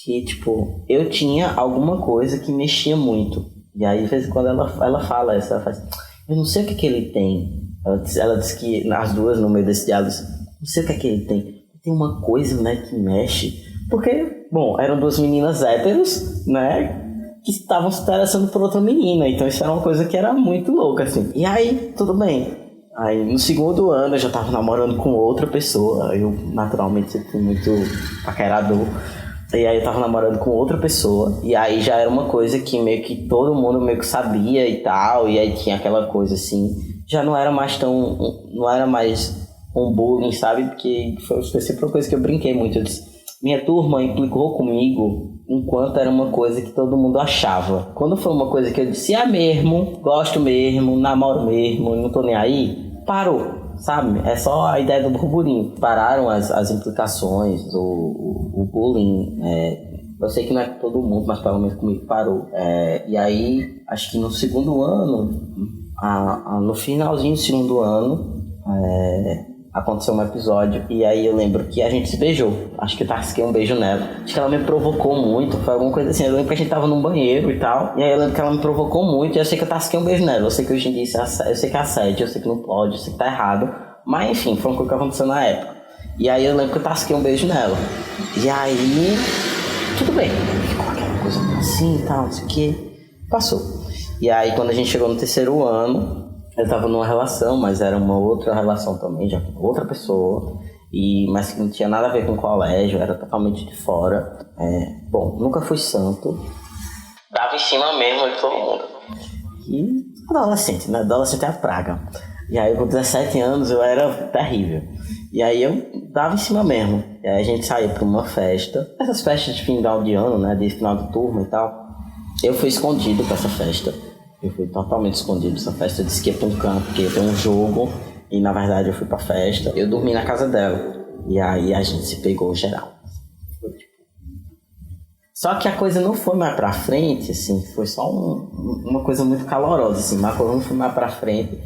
Que, tipo, eu tinha alguma coisa que mexia muito. E aí, de vez em quando, ela fala isso. Ela faz, eu não sei o que ele tem. Ela disse que, as duas, no meio desse diálogo, não sei o que ele tem. Tem uma coisa, né, que mexe. Porque, bom, eram duas meninas héteros, né? Que estavam se interessando por outra menina. Então isso era uma coisa que era muito louca, assim. E aí, tudo bem. Aí no segundo ano eu já tava namorando com outra pessoa. Eu naturalmente sempre fui muito paquerador. E aí eu tava namorando com outra pessoa. E aí já era uma coisa que meio que todo mundo meio que sabia e tal. E aí tinha aquela coisa assim. Já não era mais tão... Não era mais um bullying, sabe? Porque foi sempre uma coisa que eu brinquei muito. Eu disse, minha turma implicou comigo enquanto era uma coisa que todo mundo achava. Quando foi uma coisa que eu disse, mesmo, gosto mesmo, namoro mesmo, não tô nem aí, parou, sabe? É só a ideia do burburinho. Pararam as implicações, o bullying. Eu sei que não é com todo mundo, mas pelo menos comigo parou. E aí, acho que no segundo ano, no finalzinho do segundo ano, aconteceu um episódio e aí eu lembro que a gente se beijou. Acho que eu tasquei um beijo nela. Acho que ela me provocou muito, foi alguma coisa assim. Eu lembro que a gente tava num banheiro e tal. E aí eu lembro que ela me provocou muito e eu sei que eu tasquei um beijo nela. Eu sei que hoje em dia eu sei que é assédio, eu sei que não pode, eu sei que tá errado. Mas enfim, foi uma coisa que aconteceu na época. E aí eu lembro que eu tasquei um beijo nela. E aí, tudo bem. Ficou aquela coisa assim e tal, não sei o que. Passou. E aí quando a gente chegou no terceiro ano, eu tava numa relação, mas era uma outra relação também, já com outra pessoa, mas que não tinha nada a ver com o colégio, era totalmente de fora. Bom, nunca fui santo. Dava em cima mesmo de todo mundo. E adolescente, né? Adolescente é a praga. E aí com 17 anos eu era terrível. E aí eu dava em cima mesmo. E aí a gente saía pra uma festa. Essas festas de final de ano, né? De final de turma e tal. Eu fui escondido pra essa festa. Eu fui totalmente escondido dessa festa. Eu disse que ia pra um campo, porque ia ter um jogo. E na verdade eu fui pra festa. Eu dormi na casa dela. E aí a gente se pegou geral. Só que a coisa não foi mais pra frente, assim. Foi só uma coisa muito calorosa, assim. Mas a coisa não foi mais pra frente.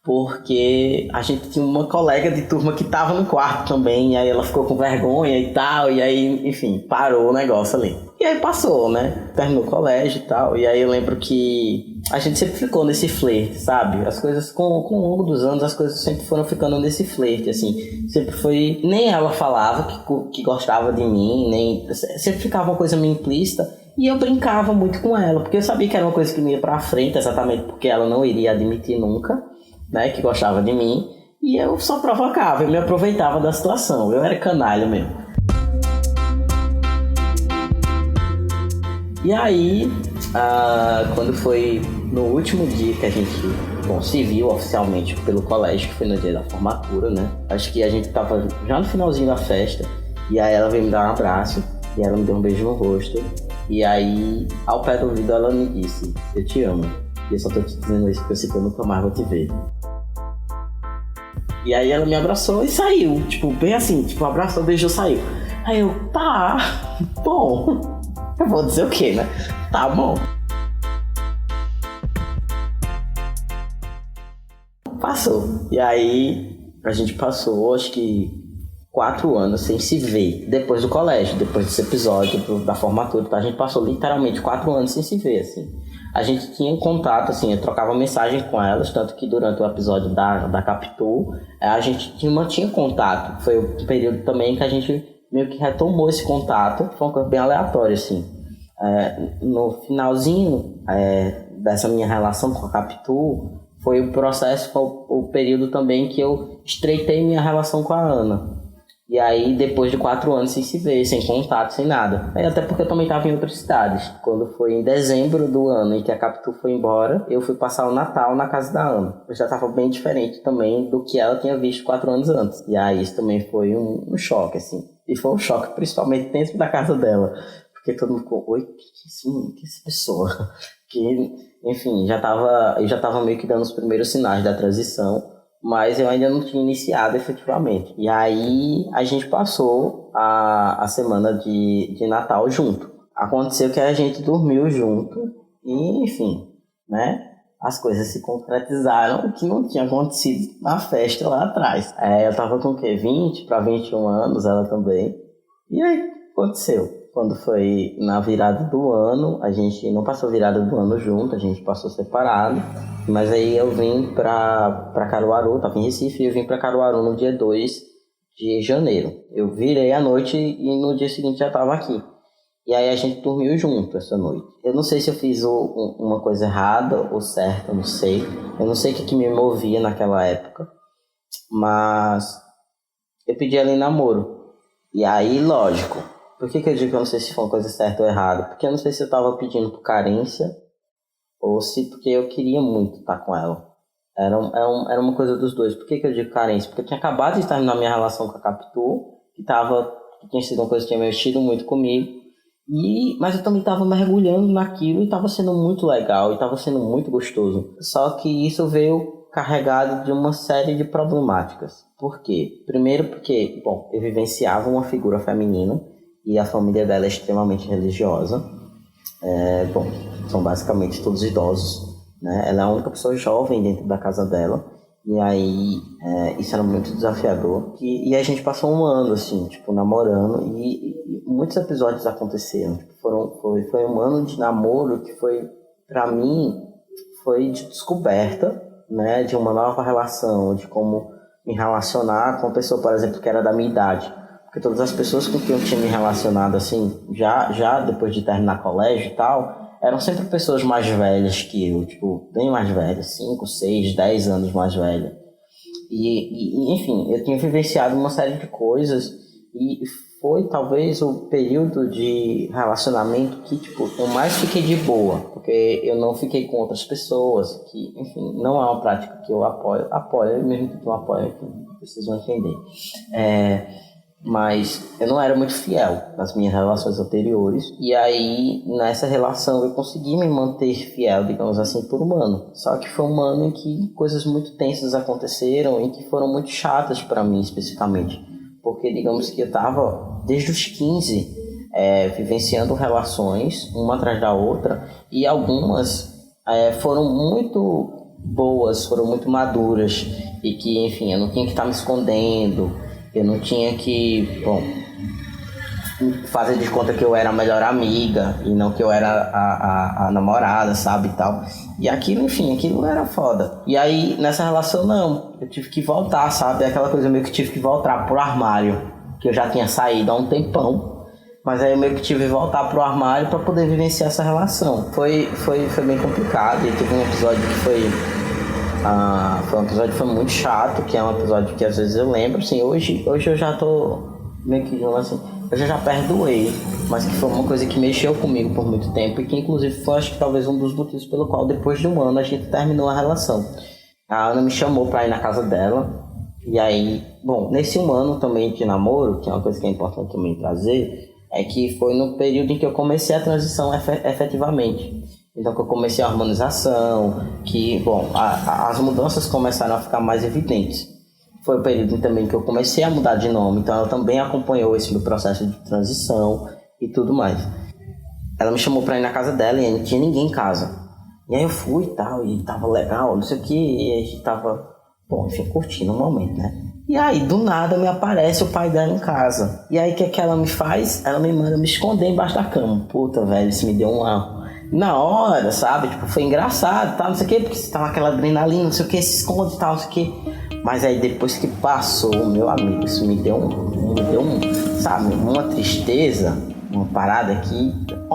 Porque a gente tinha uma colega de turma que tava no quarto também. E aí ela ficou com vergonha e tal. E aí, enfim, parou o negócio ali. E aí passou, né? Terminou o colégio e tal. E aí eu lembro que a gente sempre ficou nesse flerte, sabe? As coisas, com o longo dos anos, as coisas sempre foram ficando nesse flerte, assim. Sempre foi... Nem ela falava que gostava de mim, nem... Sempre ficava uma coisa meio implícita. E eu brincava muito com ela, porque eu sabia que era uma coisa que não ia pra frente, exatamente porque ela não iria admitir nunca, né? Que gostava de mim. E eu só provocava, eu me aproveitava da situação. Eu era canalha mesmo. E aí, quando foi no último dia que a gente, se viu oficialmente pelo colégio, que foi no dia da formatura, né? Acho que a gente tava já no finalzinho da festa, e aí ela veio me dar um abraço, e ela me deu um beijo no rosto, e aí, ao pé do ouvido, ela me disse, eu te amo, e eu só tô te dizendo isso porque eu sei que eu nunca mais vou te ver. E aí ela me abraçou e saiu, bem assim, abraçou, beijou, saiu. Aí eu, tá, bom... Eu vou dizer o quê, né? Tá bom. Passou. E aí, a gente passou, acho que 4 anos sem se ver. Depois do colégio, depois desse episódio da formatura. A gente passou literalmente 4 anos sem se ver, assim. A gente tinha um contato, assim, eu trocava mensagem com elas, tanto que durante o episódio da Capitu, a gente mantinha contato. Foi o período também que a gente... meio que retomou esse contato, foi uma coisa bem aleatória, assim. No finalzinho dessa minha relação com a Capitu, foi o processo, foi o período também que eu estreitei minha relação com a Ana. E aí, depois de 4 anos sem se ver, sem contato, sem nada. Até porque eu também estava em outras cidades. Quando foi em dezembro do ano em que a Capitu foi embora, eu fui passar o Natal na casa da Ana. Eu já estava bem diferente também do que ela tinha visto 4 anos antes. E aí, isso também foi um choque, assim. E foi um choque, principalmente dentro da casa dela. Porque todo mundo ficou, oi, que essa pessoa? Que, enfim, eu já tava meio que dando os primeiros sinais da transição. mas eu ainda não tinha iniciado efetivamente. E aí a gente passou a semana de Natal junto. Aconteceu que a gente dormiu junto e, enfim, né? As coisas se concretizaram, o que não tinha acontecido na festa lá atrás. Eu tava com o quê? 20 para 21 anos, ela também. E aí, aconteceu. Quando foi na virada do ano, a gente não passou a virada do ano junto, a gente passou separado. Mas aí eu vim pra Caruaru, tava em Recife, e eu vim pra Caruaru no dia 2 de janeiro. Eu virei à noite e no dia seguinte já tava aqui. E aí a gente dormiu junto essa noite. Eu não sei se eu fiz uma coisa errada ou certa, não sei. Eu não sei o que me movia naquela época. Mas eu pedi ela em namoro. E aí, lógico. Por que eu digo que eu não sei se foi uma coisa certa ou errada? Porque eu não sei se eu tava pedindo por carência ou se porque eu queria muito estar com ela. Era uma coisa dos dois. Por que eu digo carência? Porque eu tinha acabado de terminar minha relação com a Capitu, que tinha sido uma coisa que tinha mexido muito comigo. Mas eu também estava mergulhando naquilo e estava sendo muito legal e estava sendo muito gostoso. Só que isso veio carregado de uma série de problemáticas. Por quê? Primeiro porque, eu vivenciava uma figura feminina e a família dela é extremamente religiosa. São basicamente todos idosos, né? Ela é a única pessoa jovem dentro da casa dela. E aí, isso era muito desafiador. E a gente passou um ano, assim, namorando. E muitos episódios aconteceram. Foi um ano de namoro que foi, pra mim, foi de descoberta, né? De uma nova relação, de como me relacionar com uma pessoa, por exemplo, que era da minha idade. Porque todas as pessoas com quem eu tinha me relacionado, assim, já depois de terminar colégio e tal, eram sempre pessoas mais velhas que eu, bem mais velhas, 5, 6, 10 anos mais velhas. E enfim, eu tinha vivenciado uma série de coisas e foi talvez o período de relacionamento que, eu mais fiquei de boa, porque eu não fiquei com outras pessoas, que, enfim, não é uma prática que eu apoio, mesmo que eu apoio, enfim, vocês vão entender. Mas eu não era muito fiel nas minhas relações anteriores. E aí, nessa relação, eu consegui me manter fiel, digamos assim, por um ano. Só que foi um ano em que coisas muito tensas aconteceram e que foram muito chatas para mim, especificamente. Porque, digamos que eu estava, desde os 15, vivenciando relações, uma atrás da outra. E algumas foram muito boas, foram muito maduras. E que, enfim, eu não tinha que estar me escondendo. Eu não tinha que, fazer de conta que eu era a melhor amiga e não que eu era a namorada, sabe, e tal. E aquilo, enfim, aquilo era foda. E aí, nessa relação, não. Eu tive que voltar, sabe? Aquela coisa meio que tive que voltar pro armário, que eu já tinha saído há um tempão. Mas aí eu meio que tive que voltar pro armário pra poder vivenciar essa relação. Foi bem complicado e teve um episódio que foi um episódio que foi muito chato, que é um episódio que às vezes eu lembro, assim, hoje eu já tô meio que, assim, eu já perdoei, mas que foi uma coisa que mexeu comigo por muito tempo e que inclusive foi, acho que talvez um dos motivos pelo qual depois de um ano a gente terminou a relação. A Ana me chamou pra ir na casa dela e aí, nesse um ano também de namoro, que é uma coisa que é importante também trazer, é que foi no período em que eu comecei a transição efetivamente. Então que eu comecei a harmonização, que, as mudanças começaram a ficar mais evidentes. Foi o período também que eu comecei a mudar de nome, então ela também acompanhou esse meu processo de transição e tudo mais. Ela me chamou pra ir na casa dela e não tinha ninguém em casa. E aí eu fui e tal, e tava legal, não sei o que, e a gente tava, enfim, curtindo o momento, né? E aí, do nada, me aparece o pai dela em casa. E aí, o que ela me faz? Ela me manda me esconder embaixo da cama. Puta, velho, isso me deu na hora, sabe? Foi engraçado, tal, não sei o que, porque você tava aquela adrenalina, não sei o que, se esconde e tal, não sei o que. Mas aí depois que passou, meu amigo, isso me deu sabe, uma tristeza, uma parada que,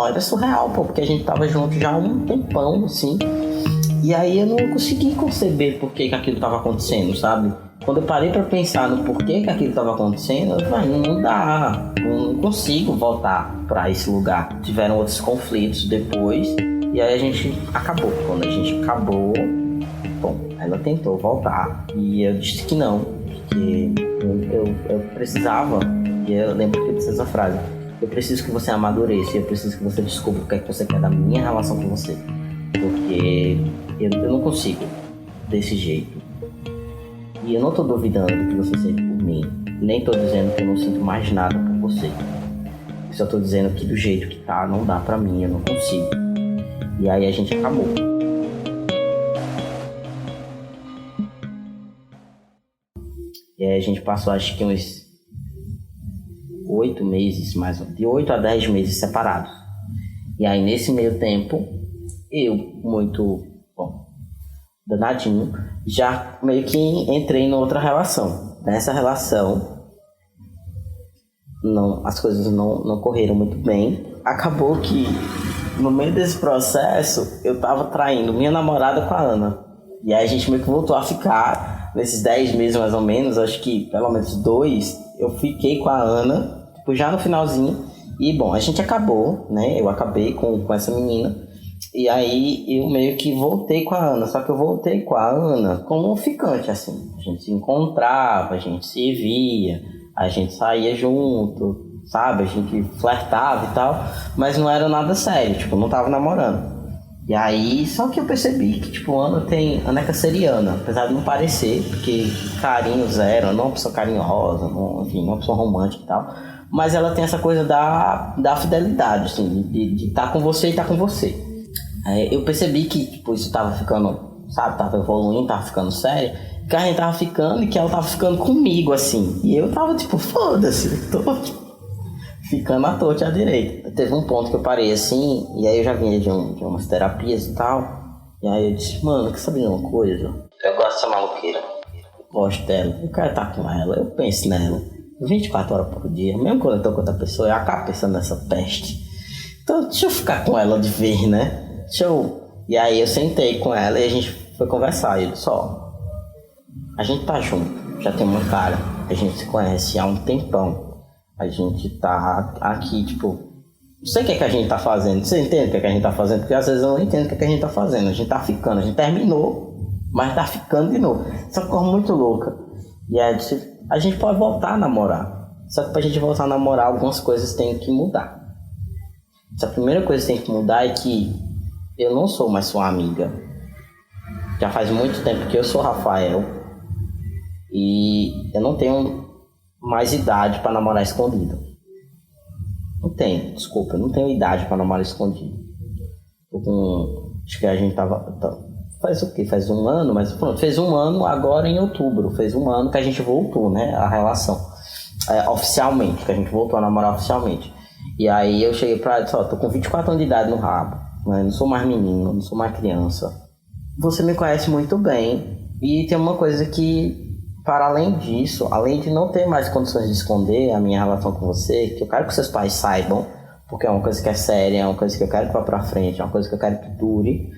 era surreal, porque a gente tava junto já há um tempão, assim. E aí eu não consegui conceber por que aquilo tava acontecendo, sabe? Quando eu parei pra pensar no porquê que aquilo tava acontecendo, eu falei, não dá, não consigo voltar pra esse lugar. Tiveram outros conflitos depois, e aí a gente acabou. Quando a gente acabou, ela tentou voltar, e eu disse que não, que eu precisava, e eu lembro que eu disse essa frase, eu preciso que você amadureça, eu preciso que você descubra o que é que você quer da minha relação com você, porque eu não consigo desse jeito. E eu não tô duvidando do que você sente por mim. Nem tô dizendo que eu não sinto mais nada por você. Eu só tô dizendo que do jeito que tá, não dá pra mim, eu não consigo. E aí a gente acabou. E aí a gente passou acho que uns 8 meses, de 8 a 10 meses separados. E aí nesse meio tempo, eu, muito danadinho, já meio que entrei em outra relação. Nessa relação, as coisas não correram muito bem. Acabou que, no meio desse processo, eu tava traindo minha namorada com a Ana. E aí a gente meio que voltou a ficar, nesses 10 meses mais ou menos, acho que pelo menos 2, eu fiquei com a Ana, tipo, já no finalzinho. E, bom, a gente acabou, né? Eu acabei com essa menina. E aí eu meio que voltei com a Ana. Só que eu voltei com a Ana como um ficante, assim. A gente se encontrava, a gente se via, a gente saía junto, sabe? A gente flertava e tal. Mas não era nada sério, tipo, não tava namorando. E aí, só que eu percebi que, tipo, Ana é canceriana. Apesar de não parecer, porque carinho zero, não é uma pessoa carinhosa, enfim, não é uma pessoa romântica e tal. Mas ela tem essa coisa da fidelidade, assim, de estar com você e estar com você. Eu percebi que, tipo, isso tava ficando, sabe, tava evoluindo, tava ficando sério, que a gente tava ficando e que ela tava ficando comigo, assim. E eu tava, tipo, foda-se, tô ficando à torta e à direita. Teve um ponto que eu parei, assim, e aí eu já vinha de umas terapias e tal, e aí eu disse, mano, quer saber de uma coisa? Eu gosto dessa maluqueira, eu gosto dela, eu quero estar com ela, eu penso nela 24 horas por dia, mesmo quando eu tô com outra pessoa, eu acabo pensando nessa peste. Então, deixa eu ficar com ela de vez, né? E aí eu sentei com ela e a gente foi conversar. E eu disse, a gente tá junto, já tem uma cara, a gente se conhece há um tempão. A gente tá aqui, tipo, não sei o que é que a gente tá fazendo. Você entende o que é que a gente tá fazendo? Porque às vezes eu não entendo o que é que a gente tá fazendo. A gente tá ficando, a gente terminou, mas tá ficando de novo. Essa coisa muito louca. E aí eu disse, a gente pode voltar a namorar. Só que pra gente voltar a namorar, algumas coisas têm que mudar. A primeira coisa que tem que mudar é que eu não sou mais sua amiga. Já faz muito tempo que eu sou Rafael. E eu não tenho mais idade pra namorar escondido. Não tenho, desculpa, eu não tenho idade pra namorar escondido. Acho que a gente tava... Faz o quê? Faz um ano, mas pronto, fez um ano agora em outubro. Fez um ano que a gente voltou, né? A relação. Oficialmente, que a gente voltou a namorar oficialmente. E aí eu cheguei pra ela, tô com 24 anos de idade no rabo, né? Não sou mais menino, não sou mais criança. Você me conhece muito bem. E tem uma coisa que, para além disso, além de não ter mais condições de esconder a minha relação com você, que eu quero que seus pais saibam, porque é uma coisa que é séria, é uma coisa que eu quero que vá pra frente, é uma coisa que eu quero que dure.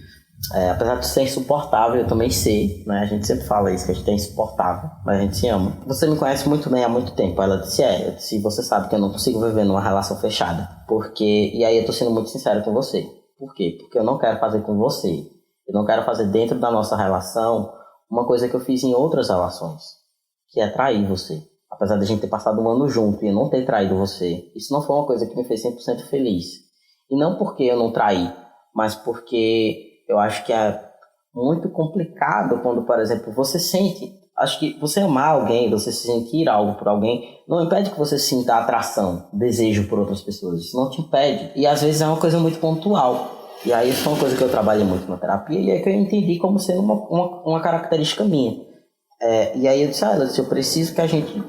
Apesar de ser insuportável, eu também sei, né? A gente sempre fala isso, que a gente é insuportável, mas a gente se ama. Você me conhece muito bem há muito tempo. Ela disse, eu disse, você sabe que eu não consigo viver numa relação fechada. E aí eu tô sendo muito sincero com você. Por quê? Porque eu não quero fazer com você. Eu não quero fazer dentro da nossa relação uma coisa que eu fiz em outras relações, que é trair você. Apesar de a gente ter passado um ano junto e eu não ter traído você, isso não foi uma coisa que me fez 100% feliz. E não porque eu não traí, mas porque eu acho que é muito complicado quando, por exemplo, você sente... Acho que você amar alguém, você sentir algo por alguém, não impede que você sinta atração, desejo por outras pessoas. Isso não te impede. E às vezes é uma coisa muito pontual. E aí isso é uma coisa que eu trabalho muito na terapia e é que eu entendi como sendo uma característica minha. E aí eu disse, eu preciso que a gente...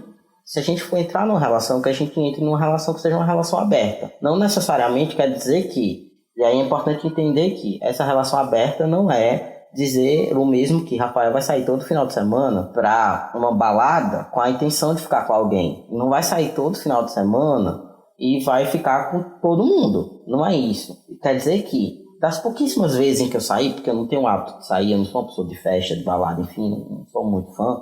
Se a gente for entrar numa relação, que a gente entre numa relação que seja uma relação aberta. Não necessariamente quer dizer que... E aí é importante entender que essa relação aberta não é dizer o mesmo que Rafael vai sair todo final de semana para uma balada com a intenção de ficar com alguém. Não vai sair todo final de semana e vai ficar com todo mundo. Não é isso. Quer dizer que das pouquíssimas vezes em que eu saí, porque eu não tenho o hábito de sair, eu não sou uma pessoa de festa, de balada, enfim, não sou muito fã,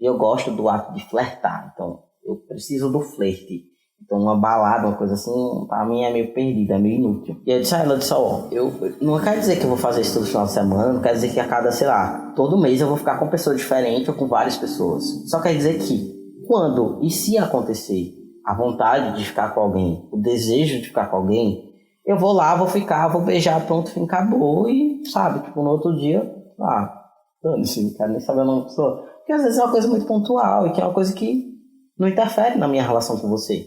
eu gosto do ato de flertar. Então eu preciso do flerte. Então uma balada, uma coisa assim, pra mim é meio perdida, é meio inútil. E ela disse, eu não quer dizer que eu vou fazer isso todo final de semana, não quer dizer que a cada, sei lá, todo mês eu vou ficar com pessoa diferente ou com várias pessoas. Só quer dizer que quando e se acontecer a vontade de ficar com alguém, o desejo de ficar com alguém, eu vou lá, vou ficar, vou beijar, pronto, fim, acabou e, sabe, tipo, no outro dia, dane-se, não quero nem saber o nome da pessoa. Porque às vezes é uma coisa muito pontual e que é uma coisa que não interfere na minha relação com você.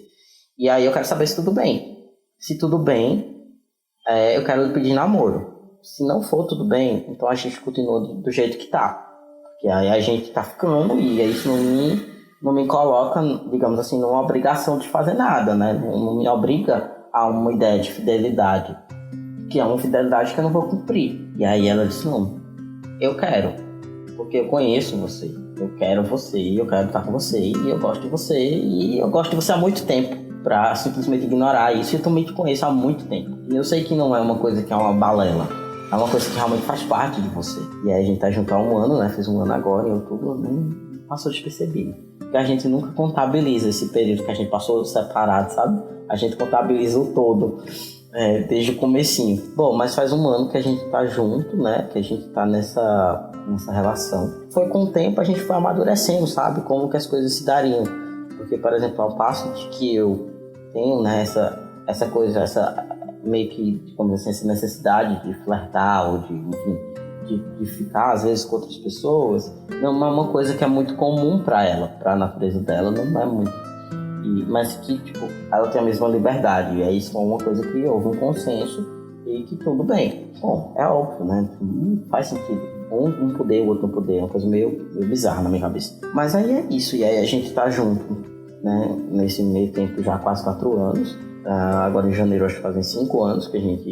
E aí eu quero saber se tudo bem. Se tudo bem, eu quero lhe pedir namoro. Se não for tudo bem, então a gente continua do jeito que tá. Porque aí a gente tá ficando e isso não me coloca, digamos assim, numa obrigação de fazer nada, né? Não me obriga a uma ideia de fidelidade, que é uma fidelidade que eu não vou cumprir. E aí ela disse, não, eu quero, porque eu conheço você, eu quero você, eu quero estar com você, e eu gosto de você, e eu gosto de você há muito tempo, pra simplesmente ignorar isso. Eu também te conheço há muito tempo. E eu sei que não é uma coisa que é uma balela, é uma coisa que realmente faz parte de você. E aí a gente tá junto há 1 ano, né? Fez 1 ano agora, em outubro, não passou despercebido. Porque a gente nunca contabiliza esse período que a gente passou separado, sabe? A gente contabiliza o todo, desde o comecinho. Bom, mas faz 1 ano que a gente tá junto, né? Que a gente tá nessa relação. Foi com o tempo a gente foi amadurecendo, sabe? Como que as coisas se dariam. Porque, por exemplo, ao passo de que eu tenho, né, essa coisa, meio que, como assim, essa necessidade de flertar ou de, enfim, de ficar às vezes com outras pessoas, não é uma coisa que é muito comum para ela, para a natureza dela, não é muito. Mas que, tipo, ela tem a mesma liberdade, e é isso, uma coisa que houve um consenso e que tudo bem. Bom, é óbvio, né? Não faz sentido. Um poder, o outro não poder, é uma coisa meio bizarra na minha cabeça. Mas aí é isso, e aí a gente tá junto, né? Nesse meio tempo já há quase 4 anos. Agora em janeiro acho que fazem 5 anos que a gente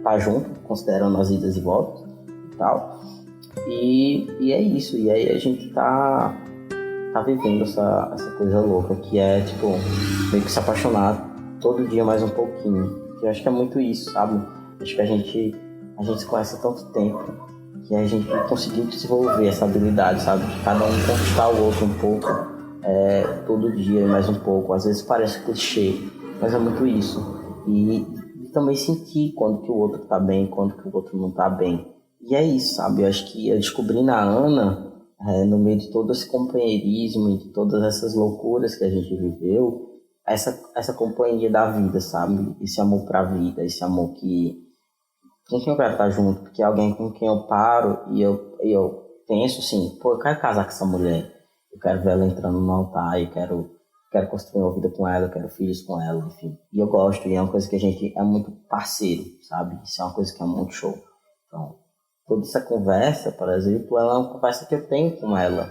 tá junto, considerando as idas e voltas e tal. E é isso, e aí a gente tá vivendo essa coisa louca que é tipo meio que se apaixonar todo dia mais um pouquinho. Eu acho que é muito isso, sabe? Acho que a gente se conhece há tanto tempo que a gente conseguiu desenvolver essa habilidade, sabe? De cada um conquistar o outro um pouco, todo dia mais um pouco. Às vezes parece clichê, mas é muito isso. E também sentir quando que o outro tá bem, quando que o outro não tá bem. E é isso, sabe? Eu acho que eu descobri na Ana, no meio de todo esse companheirismo e de todas essas loucuras que a gente viveu, essa companhia da vida, sabe? Esse amor pra vida, esse amor com quem eu quero estar junto, porque é alguém com quem eu paro e eu penso assim, pô, eu quero casar com essa mulher, eu quero ver ela entrando no altar, eu quero construir uma vida com ela, eu quero filhos com ela, enfim. E eu gosto, e é uma coisa que a gente é muito parceiro, sabe? Isso é uma coisa que é muito show. Então, toda essa conversa, por exemplo, ela é uma conversa que eu tenho com ela,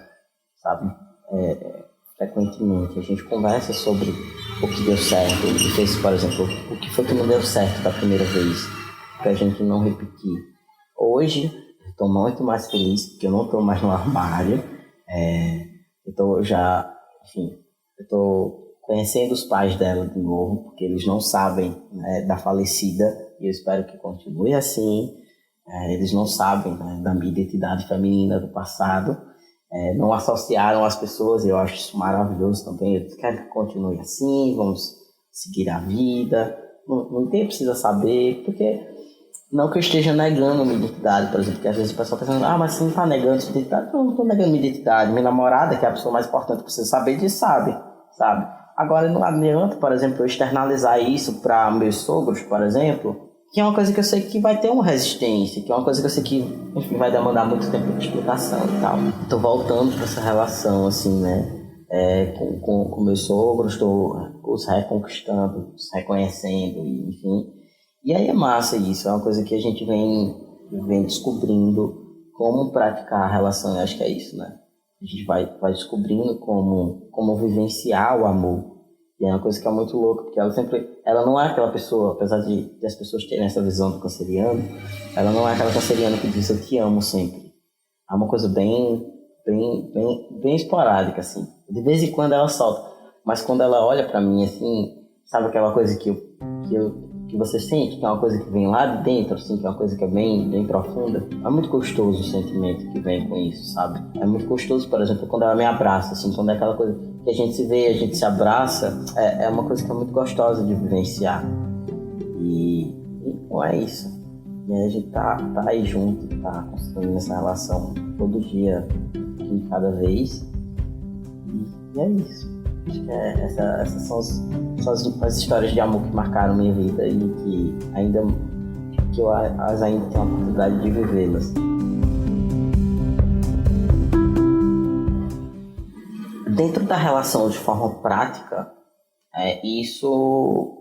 sabe? Frequentemente. A gente conversa sobre o que deu certo, o que fez, por exemplo, o que foi que não deu certo da primeira vez, pra gente não repetir. Hoje, eu tô muito mais feliz, porque eu não tô mais no armário, eu tô já, enfim, eu tô conhecendo os pais dela de novo, porque eles não sabem, né, da falecida, e eu espero que continue assim. Eles não sabem, né, da minha identidade feminina do passado, não associaram as pessoas, e eu acho isso maravilhoso também. Eu quero que continue assim, vamos seguir a vida, ninguém precisa saber, porque não que eu esteja negando minha identidade, por exemplo, porque às vezes o pessoal está pensando, mas você não está negando sua identidade. Não estou negando minha identidade, minha namorada, que é a pessoa mais importante que precisa saber disso, sabe? Agora não adianta, por exemplo, eu externalizar isso para meus sogros, por exemplo, que é uma coisa que eu sei que vai ter uma resistência, que é uma coisa que eu sei que, enfim, vai demandar muito tempo de explicação e tal. Estou voltando para essa relação, assim, né, com meus sogros, estou os reconquistando, os reconhecendo, enfim. E aí é massa isso, é uma coisa que a gente vem descobrindo como praticar a relação, eu acho que é isso, né? A gente vai descobrindo como vivenciar o amor. E é uma coisa que é muito louca, porque ela não é aquela pessoa, apesar de as pessoas terem essa visão do canceriano, ela não é aquela canceriana que diz eu te amo sempre. É uma coisa bem esporádica, assim. De vez em quando ela solta, mas quando ela olha pra mim, assim, sabe aquela coisa que você sente, que é uma coisa que vem lá de dentro, assim, que é uma coisa que é bem profunda. É muito gostoso o sentimento que vem com isso, sabe? É muito gostoso, por exemplo, quando ela me abraça, assim, quando é aquela coisa que a gente se vê, a gente se abraça, é uma coisa que é muito gostosa de vivenciar. E bom, é isso. E aí a gente tá aí junto, tá construindo essa relação todo dia, de cada vez. E é isso. Acho que essas são as histórias de amor que marcaram minha vida e que eu ainda tenho a oportunidade de vivê-las. Dentro da relação de forma prática, isso,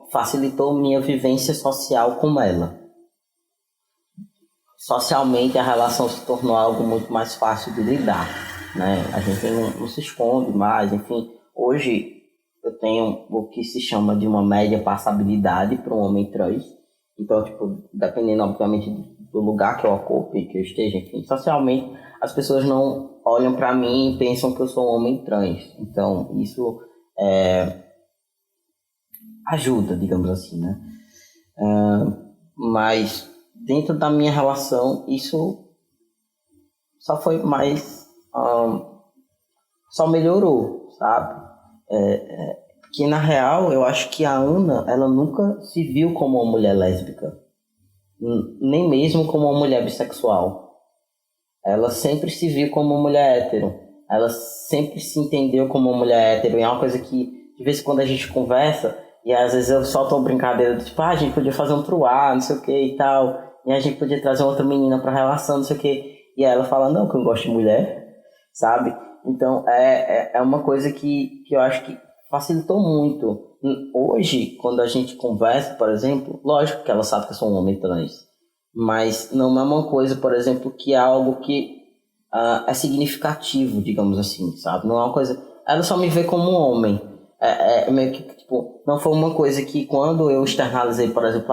facilitou minha vivência social com ela. Socialmente, a relação se tornou algo muito mais fácil de lidar, né? A gente não se esconde mais, enfim. Hoje, eu tenho o que se chama de uma média passabilidade para um homem trans. Então, dependendo, obviamente, do lugar que eu ocupe, que eu esteja, enfim, socialmente, as pessoas não olham para mim e pensam que eu sou um homem trans. Então, isso ajuda, digamos assim, né? Mas dentro da minha relação, isso só foi mais... só melhorou, sabe? Que na real, eu acho que a Ana, ela nunca se viu como uma mulher lésbica, nem mesmo como uma mulher bissexual. Ela sempre se viu como uma mulher hétero. Ela sempre se entendeu como uma mulher hétero. E é uma coisa que, de vez em quando, a gente conversa, e às vezes eu solto uma brincadeira, tipo, a gente podia fazer um truá, não sei o que e tal, e a gente podia trazer outra menina pra relação, não sei o que. E aí ela fala, não, que eu gosto de mulher, sabe? Então, é uma coisa que eu acho que facilitou muito. Hoje, quando a gente conversa, por exemplo, lógico que ela sabe que eu sou um homem trans, mas não é uma coisa, por exemplo, que é algo que é significativo, digamos assim, sabe? Não é uma coisa... Ela só me vê como um homem. Meio que, tipo, não foi uma coisa que quando eu externalizei, por exemplo,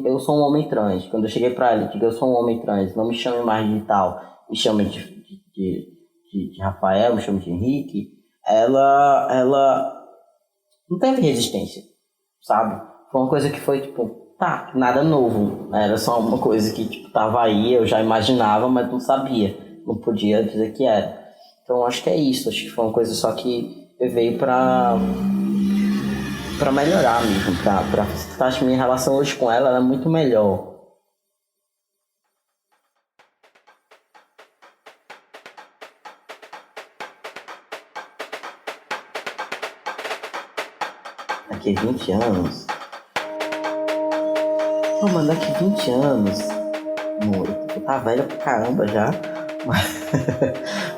eu sou um homem trans. Quando eu cheguei pra ela, eu sou um homem trans, não me chame mais de tal, me chame de Rafael, me chame de Henrique. Ela não teve resistência, sabe? Foi uma coisa que foi, tipo, nada novo. Era só uma coisa que, tipo, tava aí, eu já imaginava, mas não sabia. Não podia dizer que era. Então, acho que é isso. Acho que foi uma coisa só que veio pra melhorar mesmo, pra facilitar. Acho que minha relação hoje com ela é muito melhor. Daqui 20 anos... mano, daqui 20 anos... eu tá velha pra caramba já.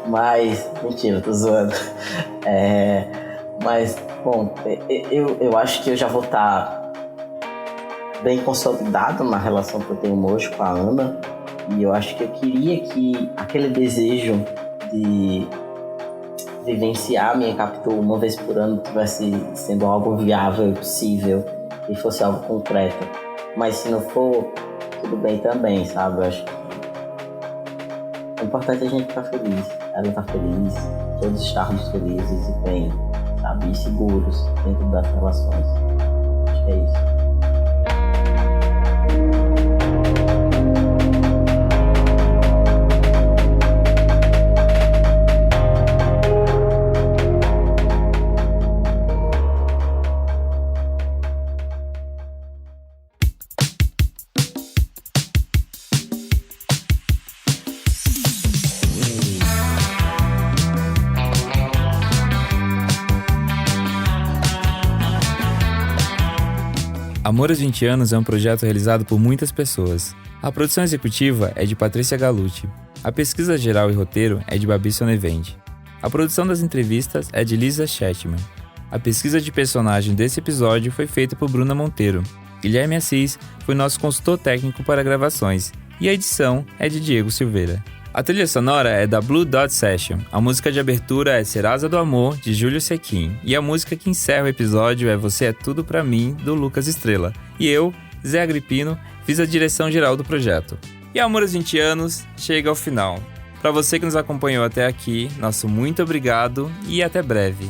Mas... mentira, tô zoando. Mas, bom, eu acho que eu já vou estar bem consolidado na relação que eu tenho hoje com a Ana. E eu acho que eu queria que aquele desejo de vivenciar a minha Capitu uma vez por ano tivesse sendo algo viável e possível e fosse algo concreto. Mas se não for, tudo bem também, sabe? Eu acho que o importante é a gente estar feliz. Ela tá feliz, todos estarmos felizes e bem, sabe? E seguros dentro das relações. Acho que é isso. Amor aos 20 anos é um projeto realizado por muitas pessoas. A produção executiva é de Patrícia Galucci. A pesquisa geral e roteiro é de Babi Sonevende. A produção das entrevistas é de Lisa Chetman. A pesquisa de personagem desse episódio foi feita por Bruna Monteiro. Guilherme Assis foi nosso consultor técnico para gravações. E a edição é de Diego Silveira. A trilha sonora é da Blue Dot Session. A música de abertura é Serasa do Amor, de Júlio Sequin. E a música que encerra o episódio é Você é Tudo Pra Mim, do Lucas Estrela. E eu, Zé Agripino, fiz a direção geral do projeto. E Amor aos 20 anos chega ao final. Para você que nos acompanhou até aqui, nosso muito obrigado e até breve.